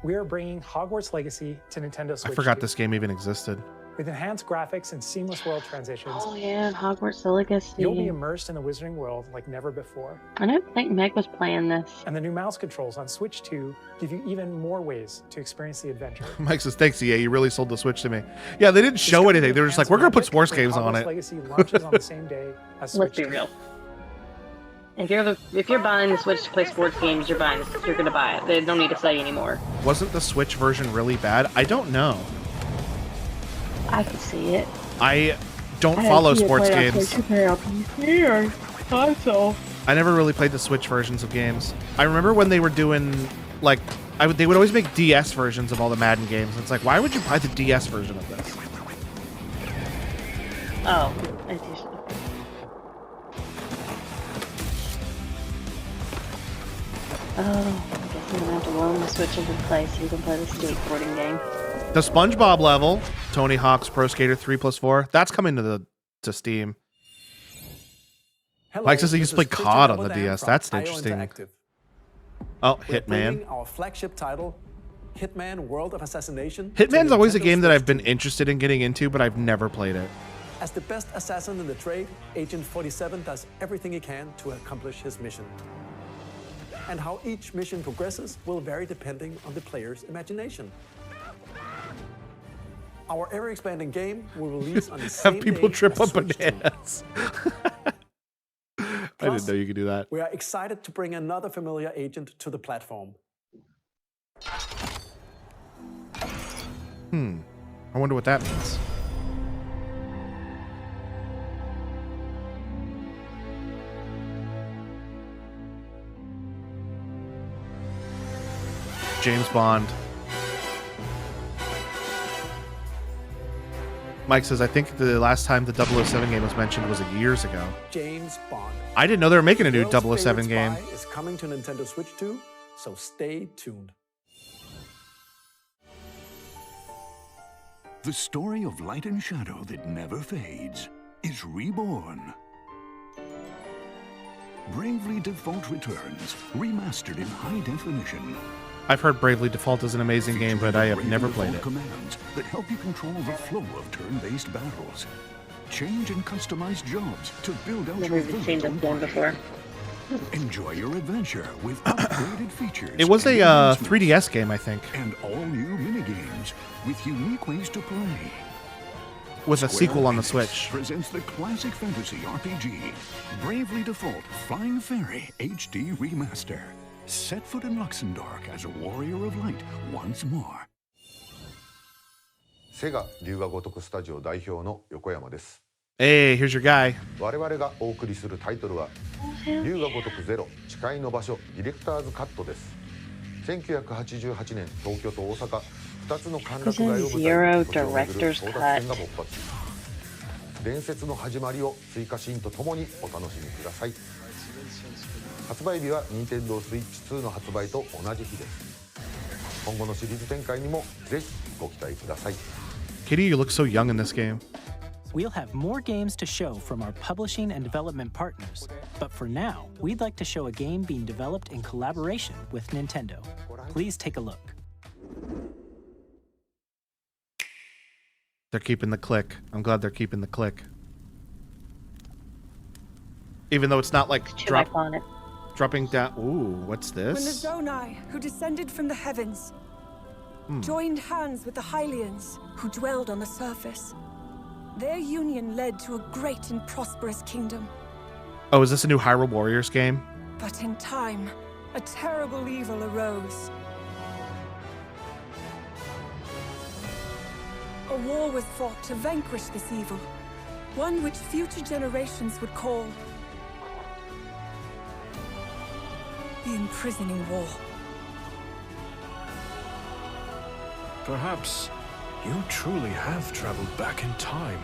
We are bringing Hogwarts Legacy to Nintendo Switch I forgot 2. this game even existed. With enhanced graphics and seamless world transitions. Oh yeah, Hogwarts Legacy. You'll be immersed in the Wizarding World like never before. I don't think Meg was playing this. And the new mouse controls on Switch 2 give you even more ways to experience the adventure. Mike says, thanks, EA. You really sold the Switch to me. Yeah, they didn't show anything. They were just like, we're going to put sports games on Hogwarts it. Legacy launches on the same day as Switch Let's be real. If you're buying the Switch to play sports games, you're gonna buy it. They don't need to say anymore. Wasn't the Switch version really bad? I don't know. I can see it. I don't follow sports games. I never really played the Switch versions of games. I remember when they were doing, like, they would always make DS versions of all the Madden games. It's like, why would you buy the DS version of this? Oh, I see. Oh, I guess I'm gonna have to loan the Switch into place so you can play the skateboarding game. The SpongeBob level, Tony Hawk's Pro Skater 3+4, that's coming to Steam. Hello, Mike says he used to play Christian COD on the Abadan DS. from That's IO interesting. Interactive. Oh, We're Hitman. bringing our flagship title, Hitman World of Assassination. Hitman's to always a Nintendo game that Switch I've been 2. interested in getting into, but I've never played it. As the best assassin in the trade, Agent 47 does everything he can to accomplish his mission. And how each mission progresses will vary depending on the player's imagination. Our ever-expanding game will release on the same Have people day trip as on Switch 2. bananas. I didn't know you could do that. We are excited to bring another familiar agent to the platform. I wonder what that means. James Bond. Mike says, I think the last time the 007 game was mentioned was years ago. James Bond. I didn't know they were making a new World's 007 favorite game. spy is coming to Nintendo Switch 2, so stay tuned. The story of light and shadow that never fades is reborn. Bravely Default returns, remastered in high definition. I've heard Bravely Default is an amazing game, but I have never played it. Commands that help you control the flow of turn-based battles. Change and customize jobs to build out Never your even seen village this game before. Enjoy your adventure with upgraded features. It was a and 3DS game, I think, and all new minigames with unique ways to play. with a Square sequel on the Enix Switch. presents the classic fantasy RPG, Bravely Default Flying Fairy HD Remaster. Set foot in Luxembourg as a warrior of light once more. セガ龍が如くスタジオ代表の横山です。 Hey, here's your guy. 我々がお送りするタイトルは龍が如くゼロ誓いの場所ディレクターズカットです。1988年東京と大阪2つの歓楽街を舞台に土地を巡る争奪戦が勃発。伝説の始まりを追加シーンとともにお楽しみください。発売日は Nintendo Switch 2の発売と同じ日です。今後のシリーズ展開にもぜひご期待ください。 Kitty, you look so young in this game. We'll have more games to show from our publishing and development partners, but for now, we'd like to show a game being developed in collaboration with Nintendo. Please take a look. They're keeping the click. I'm glad they're keeping the click. Even though it's not like dropping down. Ooh, what's When the this? Zonai, who descended from the heavens, joined hands with the Hylians, who dwelled on the surface. Their union led to a great and prosperous kingdom. Oh, is this a new Hyrule Warriors game? But in time, a terrible evil arose. A war was fought to vanquish this evil. One which future generations would call the Imprisoning War. Perhaps you truly have traveled back in time.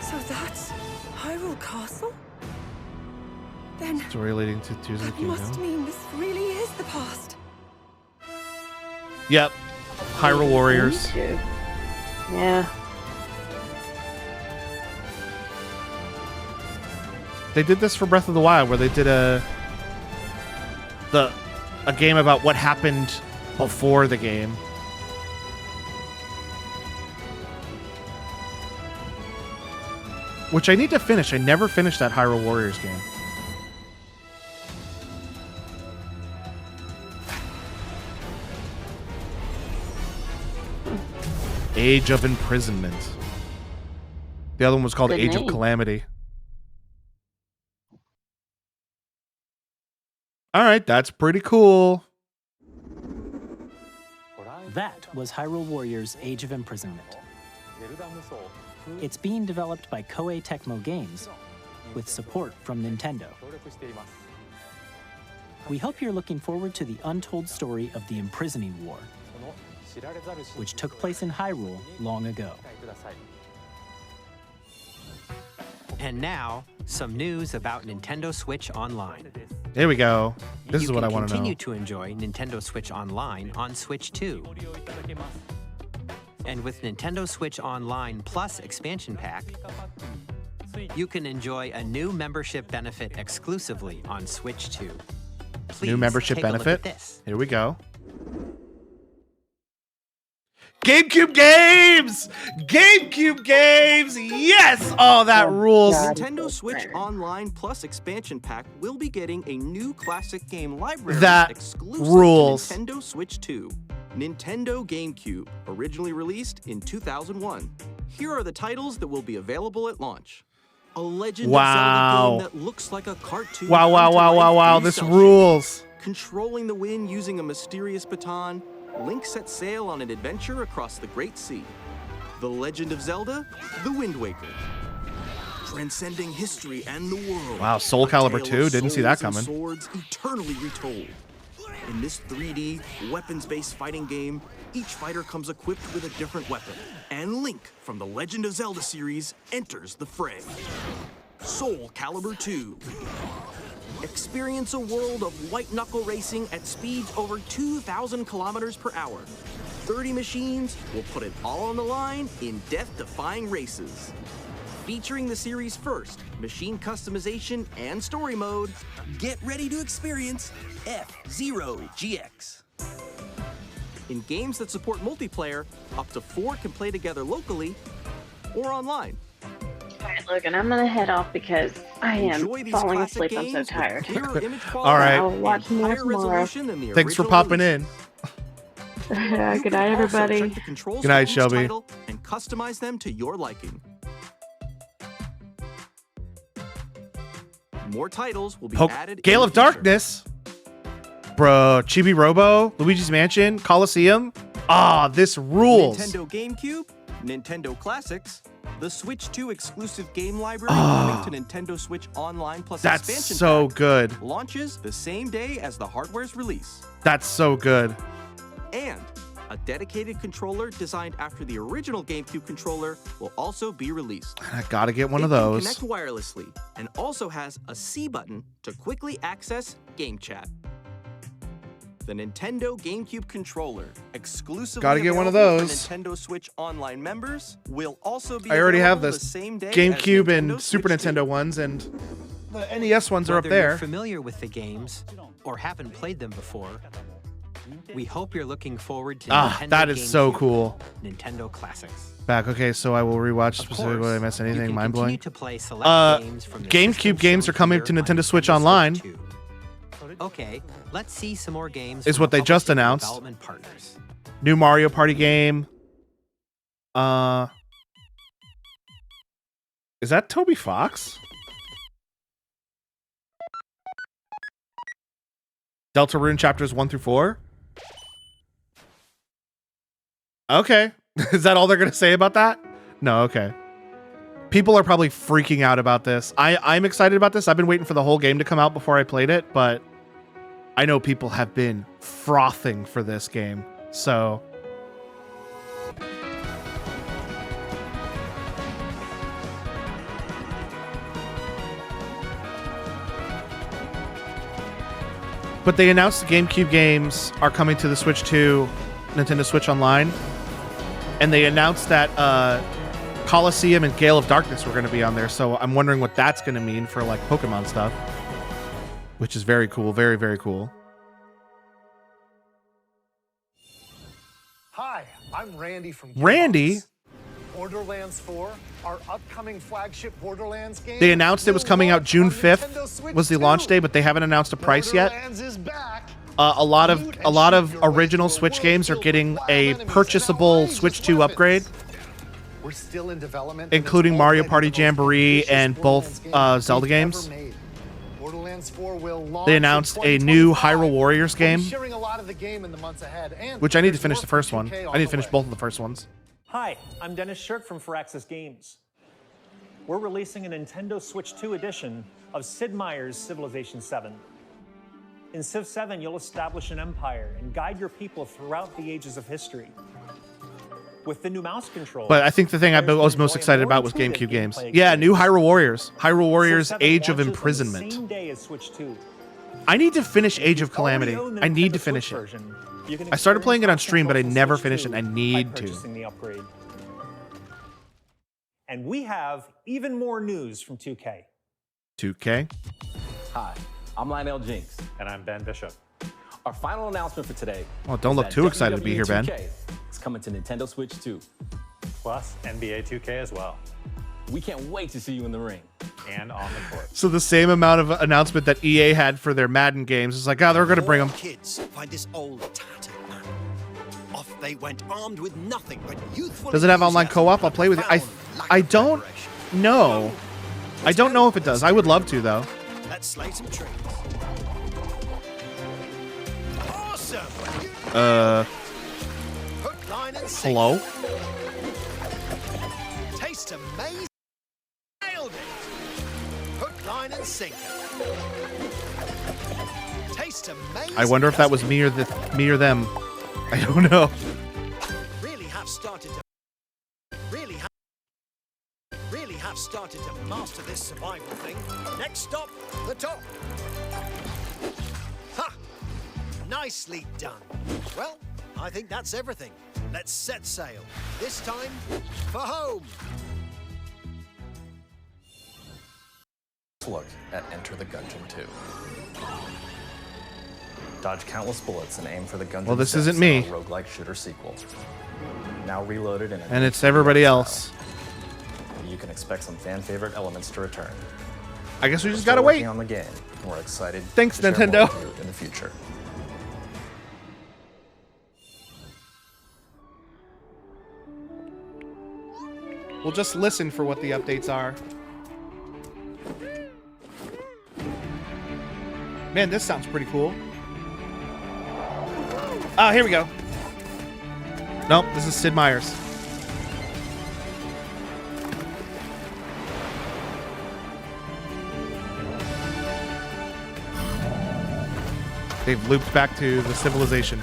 So that's Hyrule Castle? Then Story leading to Tears of the that must Kingdom. mean this really is the past. Yep. Hyrule Warriors. Yeah. They did this for Breath of the Wild, where they did a game about what happened before the game. Which I need to finish. I never finished that Hyrule Warriors game. Age of Imprisonment. The other one was called Good Age of name. Calamity. All right, that's pretty cool. That was Hyrule Warriors Age of Imprisonment. It's being developed by Koei Tecmo Games with support from Nintendo. We hope you're looking forward to the untold story of the Imprisoning War, which took place in Hyrule long ago. And now, some news about Nintendo Switch Online. There we go. This is what I want to know. You can continue to enjoy Nintendo Switch Online on Switch 2. And with Nintendo Switch Online Plus Expansion Pack, you can enjoy a new membership benefit exclusively on Switch 2. Please New membership take a look benefit. at this. Here we go. GameCube games! GameCube games! Yes! Oh, that rules. Nintendo Switch Online Plus Expansion Pack will be getting a new classic game library That exclusive rules. to Nintendo Switch 2. Nintendo GameCube, originally released in 2001. Here are the titles that will be available at launch. A Legend Wow. of Zelda game that looks like a cartoon. Wow, wow, come to wow, life wow, wow. through This cell rules. shading. Controlling the wind using a mysterious baton, Link sets sail on an adventure across the Great Sea. The Legend of Zelda, The Wind Waker. Transcending history and the world. Wow, Soul A tale Calibur of 2. Didn't see that souls and coming. Swords eternally retold. In this 3D, weapons-based fighting game, each fighter comes equipped with a different weapon. And Link from the Legend of Zelda series enters the fray. Soul Calibur 2. Experience a world of white-knuckle racing at speeds over 2,000 kilometers per hour. 30 machines will put it all on the line in death-defying races. Featuring the series' first machine customization and story mode, get ready to experience F-Zero GX. In games that support multiplayer, up to 4 can play together locally or online. All right, Logan, I'm gonna head off because I am Enjoy these falling classic asleep. I'm so games with tired. clearer image All quality right. I'll watch and more higher tomorrow. resolution than the Thanks for original popping release. in. Yeah, You good can night, also everybody. check the controls Good night, for each Shelby. title and customize them to your liking. More titles will be added. Gale in of the future. Darkness. Bro, Chibi Robo, Luigi's Mansion, Coliseum. Ah, this rules. Nintendo GameCube, Nintendo Classics, the Switch 2 exclusive game library Ah. coming to Nintendo Switch Online Plus That's expansion so pack good. launches the same day as the hardware's release. That's so good. And a dedicated controller designed after the original GameCube controller will also be released. I gotta get one It of can those. connect wirelessly and also has a C button to quickly access game chat. The Nintendo GameCube controller, exclusively Gotta get one of available those. for Nintendo Switch Online members, will also be I already have available the the same day GameCube as and Nintendo Super Switch 2. Nintendo ones, and the NES ones are up Whether you're there. familiar with the games or haven't played them before, we hope you're looking forward to Ah, Nintendo that is so GameCube, cool. Nintendo Classics. Back. Okay, so I will rewatch specifically. Did I miss You anything can mind blowing? continue to play select games from the GameCube systems games shown are coming here to on Nintendo Switch Nintendo Online. 2. Okay, let's see some more games. Is from what they our just publishing and announced. Development partners. New Mario Party game. Is that Toby Fox? Deltarune chapters 1 through 4? Okay. Is that all they're going to say about that? No, okay. People are probably freaking out about this. I'm excited about this. I've been waiting for the whole game to come out before I played it, but I know people have been frothing for this game. So but they announced the GameCube games are coming to the Switch 2, Nintendo Switch Online. And they announced that Colosseum and Gale of Darkness were going to be on there. So I'm wondering what that's going to mean for like Pokemon stuff, which is very cool. Very, very cool. Hi, I'm Randy from Randy? Borderlands 4, our upcoming flagship Borderlands game. They announced it was coming out June 5th was the launch day, but they haven't announced a price yet. A lot of original Switch games are getting a purchasable Switch 2 upgrade. We're still in development, including Mario Party Jamboree and both Zelda games. They announced a new Hyrule Warriors game, which I need to finish the first one. I need to finish both of the first ones. Hi, I'm Dennis Shirk from Firaxis Games. We're releasing a Nintendo Switch 2 edition of Sid Meier's Civilization 7. In Civ 7, you'll establish an empire and guide your people throughout the ages of history. With the new mouse control. But I think the thing I was most excited about was GameCube games. Yeah, new Hyrule Warriors. Hyrule Warriors Age of Imprisonment. I need to finish Age of Calamity. I need to finish it. I started playing it on stream, but I never finished it. I need to. And we have even more news from 2K. 2K? Hi, I'm Lionel Jinks. And I'm Ben Bishop. Our final announcement for today. Oh, don't look too excited to be here, Ben. It's coming to Nintendo Switch 2. Plus NBA 2K as well. We can't wait to see you in the ring. And on the court. So the same amount of announcement that EA had for their Madden games is like, oh, they're going to bring them. Kids find this old tattered man. Off they went armed with nothing but youthful. Does it have online co-op? I'll play with it. I don't know. I don't know if it does. I would love to, though. Let's slay some trees. Awesome. Hook, line, and Hello? Taste amazing. Nailed it. Hook, line, and sinker. Taste amazing. I wonder if that was me or them. I don't know. Really have started to started to master this survival thing. Next stop, the top. Ha! Nicely done. Well, I think that's everything. Let's set sail. This time, for home. Look at Enter the Gungeon 2. Dodge countless bullets and aim for the Gungeon. Well, this isn't me. Roguelike shooter sequel. Now reloaded in and it's everybody else. You can expect some fan favorite elements to return. I guess we just gotta wait. On the game, and we're excited. Thanks, to share Nintendo. more with you in the future. We'll just listen for what the updates are. Man, this sounds pretty cool. Ah, here we go. Nope, this is Sid Meier's. They've looped back to the civilization.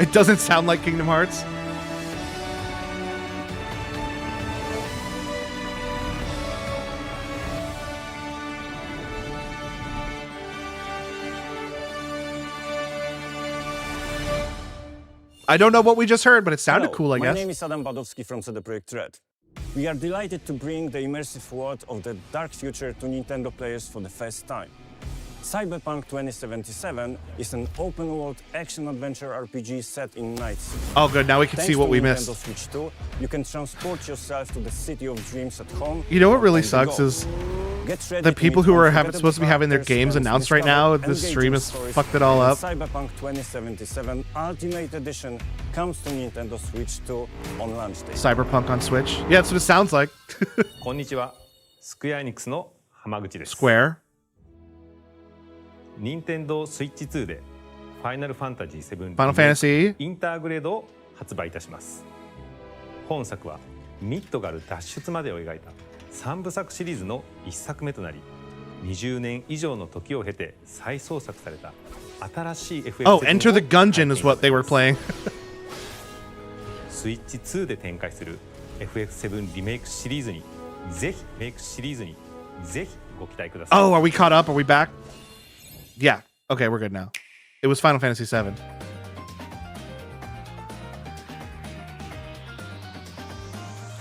It doesn't sound like Kingdom Hearts. I don't know what we just heard, but it sounded cool, I guess. My name is Adam Badowski from CD Projekt Red. We are delighted to bring the immersive world of the dark future to Nintendo players for the first time. Cyberpunk 2077 is an open-world action-adventure RPG set in Night City. Oh, good. Now we can see what we missed. Nintendo Switch 2, you can transport yourself to the city of dreams at home. You know what really sucks is the people who are supposed to be having their games announced right now, the stream has fucked it all up. Cyberpunk 2077 Ultimate Edition comes to Nintendo Switch 2 on launch day. Cyberpunk on Switch? Yeah, that's what it sounds like. Konnichiwa. Square Enix no Hamaguchi desu. Square? 任天堂スイッチ2でファイナルファンタジー7 Final Fantasy インターグレードを発売いたします。本作はミッドガル脱出までを描いた3部作シリーズの1作目となり、20年以上の時を経て再創作された新しい FF7 Oh, Enter the Gungeon is what they were playing. スイッチ2で展開する FF7 リメイクシリーズにぜひご期待ください。 Oh, are we caught up? Are we back? Yeah. Okay, we're good now. It was Final Fantasy VII.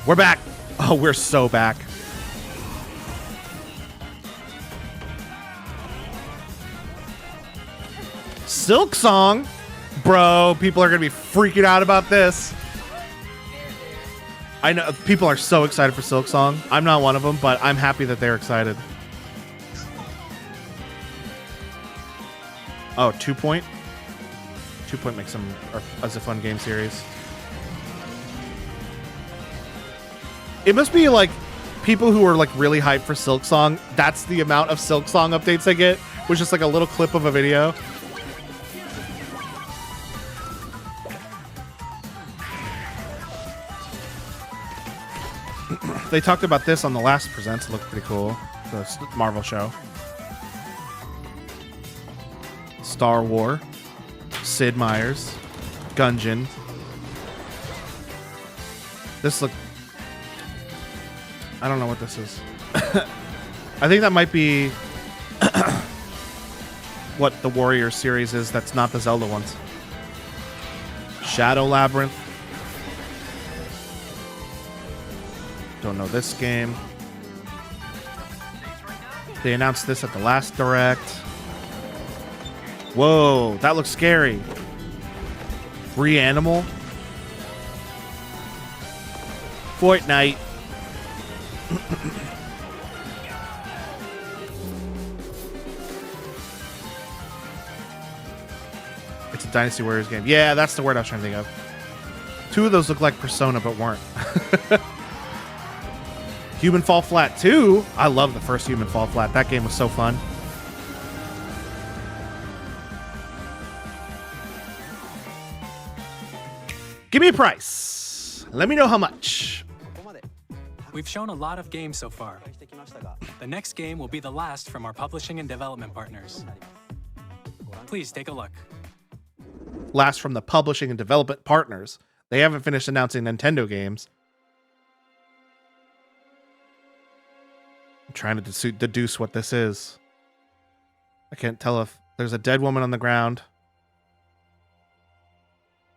We're back. Oh, we're so back. Silk Song? Bro, people are going to be freaking out about this. I know people are so excited for Silk Song. I'm not one of them, but I'm happy that they're excited. Oh, 2 Point? 2 Point makes them as a fun game series. It must be like people who are like really hyped for Silk Song. That's the amount of Silk Song updates they get, which is like a little clip of a video. They talked about this on the last Presents. It looked pretty cool. The Marvel show. Star War. Sid Meier's. Gungeon. This look. I don't know what this is. I think that might be what the Warrior series is. That's not the Zelda ones. Shadow Labyrinth. Don't know this game. They announced this at the last Direct. Whoa, that looks scary. Reanimal. Fortnite. It's a Dynasty Warriors game. Yeah, that's the word I was trying to think of. 2 of those look like Persona, but weren't. Human Fall Flat 2. I love the first Human Fall Flat. That game was so fun. Give me a price. Let me know how much. We've shown a lot of games so far. The next game will be the last from our publishing and development partners. Please take a look. Last from the publishing and development partners. They haven't finished announcing Nintendo games. I'm trying to deduce what this is. I can't tell if there's a dead woman on the ground.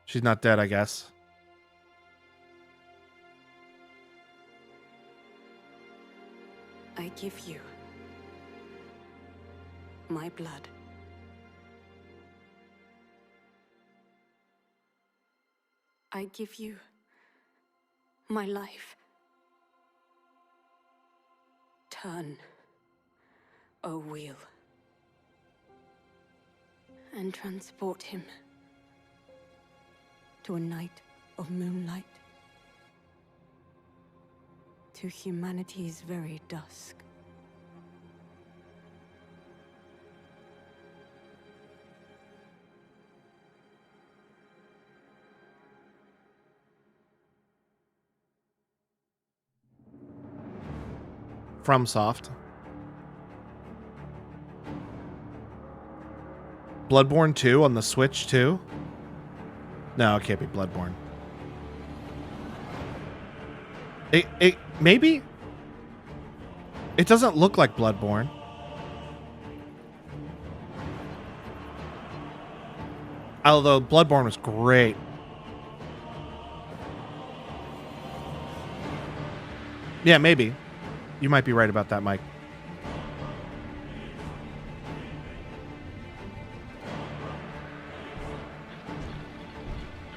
She's not dead, I guess. I give you my blood. I give you my life. Turn, O wheel, and transport him to a night of moonlight, to humanity's very dusk. FromSoft. Bloodborne 2 on the Switch too? No, it can't be Bloodborne. It maybe? It doesn't look like Bloodborne. Although Bloodborne was great. Yeah, maybe. You might be right about that, Mike.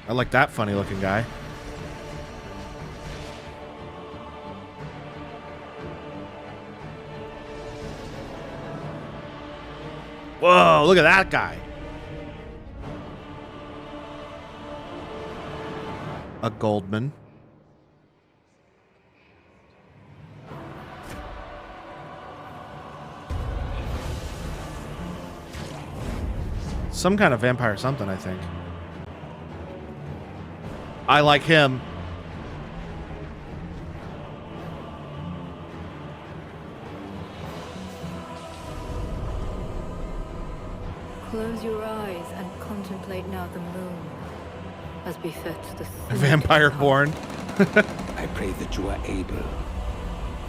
I like that funny looking guy. Whoa, look at that guy. A Goldman. some kind of vampire something, I think. I like him. Close your eyes and contemplate now the moon, as befits the Vampire born. I pray that you are able,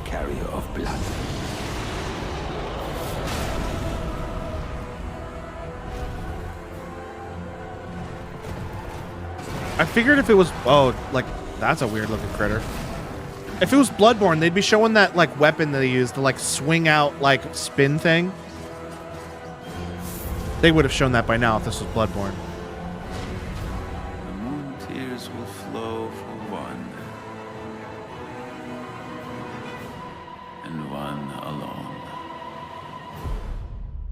carrier of blood. I figured if it was, oh, like, that's a weird looking critter. If it was Bloodborne, they'd be showing that, like, weapon they use to, like, swing out, like, spin thing. They would have shown that by now if this was Bloodborne. The moon tears will flow for one, and one alone.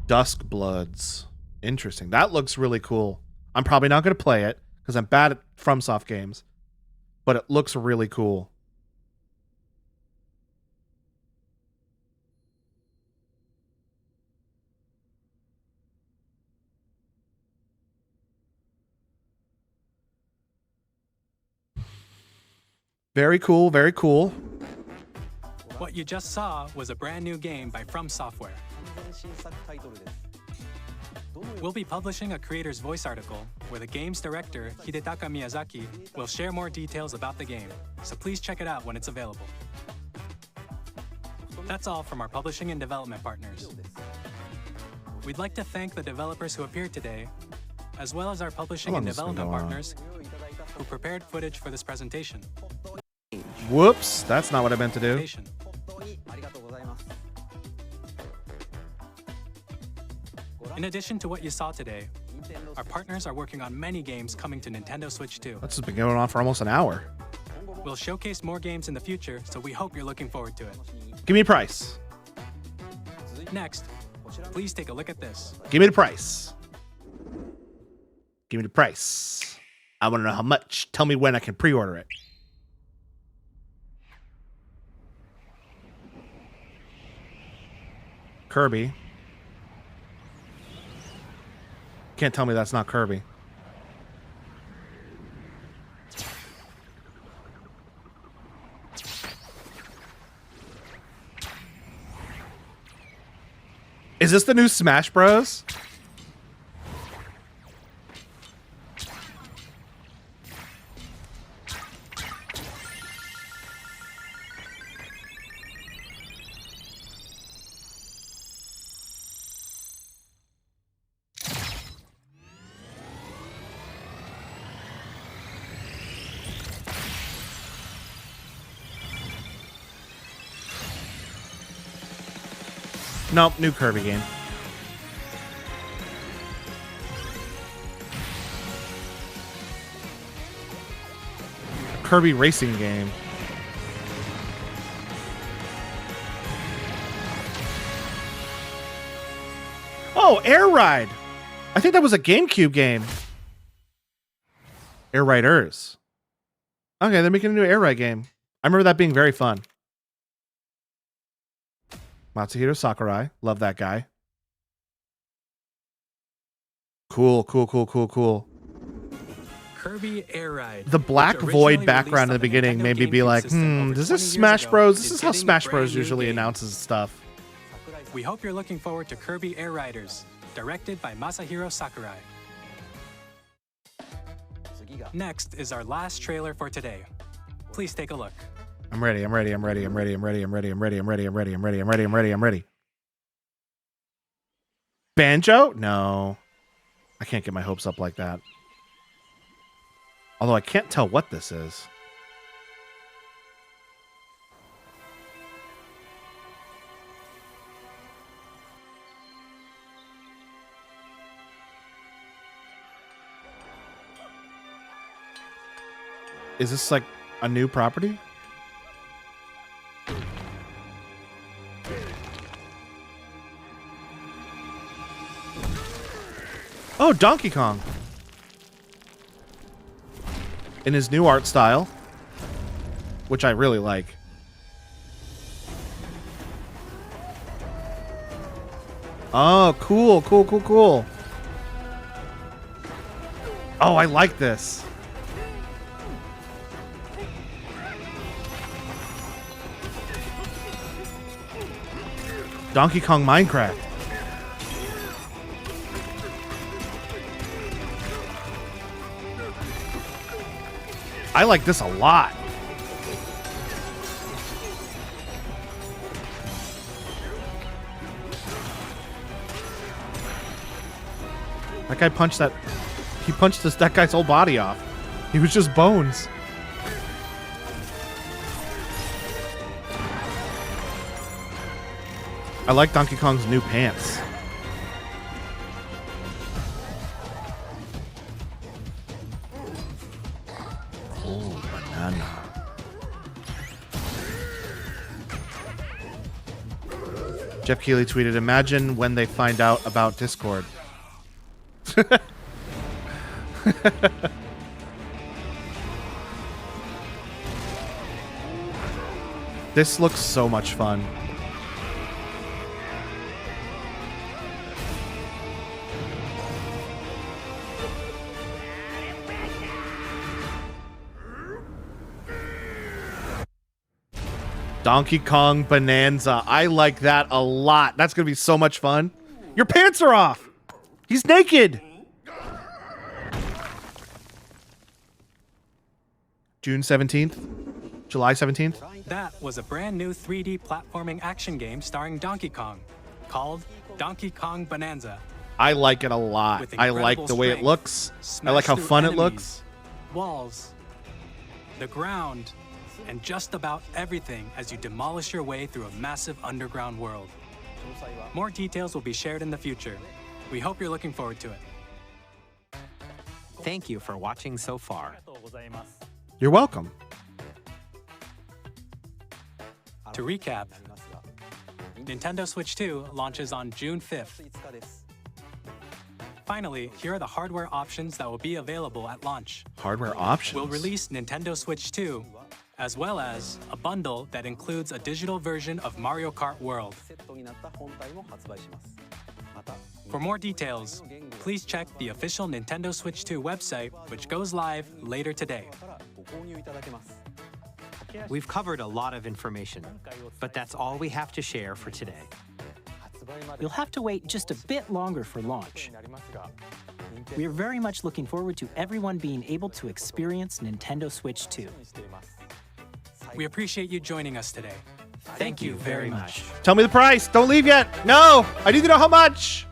Dusk Bloods. Interesting. That looks really cool. I'm probably not going to play it because I'm bad at FromSoft games, but it looks really cool. Very cool, very cool. What you just saw was a brand new game by From Software. We'll be publishing a creator's voice article where the game's director, Hidetaka Miyazaki, will share more details about the game, so please check it out when it's available. That's all from our publishing and development partners. We'd like to thank the developers who appeared today, as well as our publishing and development partners who prepared footage for this presentation. Whoops, that's not what I meant to do. In addition to what you saw today, our partners are working on many games coming to Nintendo Switch 2. That's just been going on for almost an hour. We'll showcase more games in the future, so we hope you're looking forward to it. Give me a price. Next, please take a look at this. Give me the price. Give me the price. I want to know how much. Tell me when I can pre-order it. Kirby. Can't tell me that's not Kirby. Is this the new Smash Bros? Nope, new Kirby game. Kirby racing game. Oh, Air Ride. I think that was a GameCube game. Air Riders. Okay, they're making a new Air Ride game. I remember that being very fun. Matsuhiro Sakurai. Love that guy. Cool, cool, cool, cool, cool. Kirby Air Ride. The black void background in the beginning made me be like, is this Smash Bros? This is how Smash Bros usually announces stuff. We hope you're looking forward to Kirby Air Riders, directed by Masahiro Sakurai. Next is our last trailer for today. Please take a look. I'm ready, I'm ready, I'm ready, I'm ready, I'm ready, I'm ready, I'm ready, I'm ready, I'm ready, I'm ready, I'm ready, I'm ready, I'm ready. Banjo? No. I can't get my hopes up like that. Although I can't tell what this is. Is this like a new property? Oh, Donkey Kong. In his new art style, which I really like. Oh, cool, cool, cool, cool. Oh, I like this. Donkey Kong Minecraft. I like this a lot. That guy punched that. He punched that guy's whole body off. He was just bones. I like Donkey Kong's new pants. Oh, banana. Jeff Keighley tweeted, imagine when they find out about Discord. This looks so much fun. Donkey Kong Bonanza. I like that a lot. That's going to be so much fun. Your pants are off. He's naked. June 17th. July 17th. That was a brand new 3D platforming action game starring Donkey Kong called Donkey Kong Bonanza. I like it a lot. I like the way it looks. I like how fun it looks. Walls, the ground, and just about everything as you demolish your way through a massive underground world. More details will be shared in the future. We hope you're looking forward to it. Thank you for watching so far. You're welcome. To recap, Nintendo Switch 2 launches on June 5th. Finally, here are the hardware options that will be available at launch. Hardware options? We'll release Nintendo Switch 2, as well as a bundle that includes a digital version of Mario Kart World. For more details, please check the official Nintendo Switch 2 website, which goes live later today. We've covered a lot of information, but that's all we have to share for today. You'll have to wait just a bit longer for launch. We are very much looking forward to everyone being able to experience Nintendo Switch 2. We appreciate you joining us today. Thank you very much. Tell me the price. Don't leave yet. No, I need to know how much.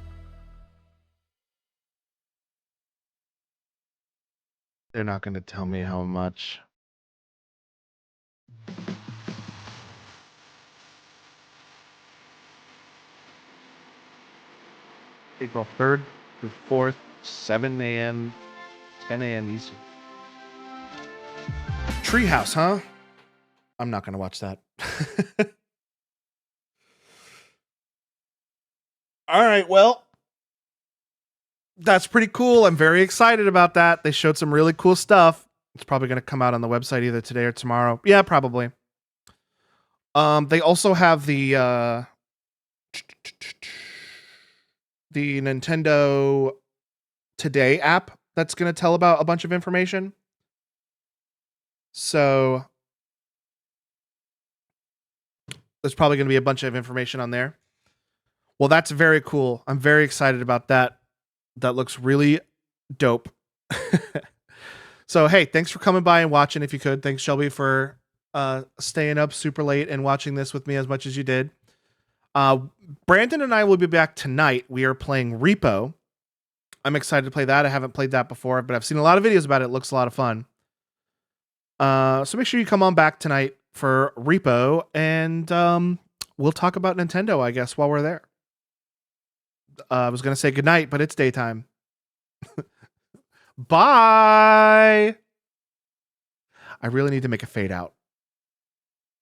They're not going to tell me how much. April 3rd through 4th, 7 a.m., 10 a.m. Eastern. Treehouse, huh? I'm not going to watch that. All right, well, that's pretty cool. I'm very excited about that. They showed some really cool stuff. It's probably going to come out on the website either today or tomorrow. Yeah, probably. They also have the Nintendo Today app that's going to tell about a bunch of information. So there's probably going to be a bunch of information on there. Well, that's very cool. I'm very excited about that. That looks really dope. So, hey, thanks for coming by and watching if you could. Thanks, Shelby, for staying up super late and watching this with me as much as you did. Brandon and I will be back tonight. We are playing Repo. I'm excited to play that. I haven't played that before, but I've seen a lot of videos about it. It looks a lot of fun. So make sure you come on back tonight for Repo, and we'll talk about Nintendo, I guess, while we're there. I was going to say goodnight, but it's daytime. Bye! I really need to make a fade out.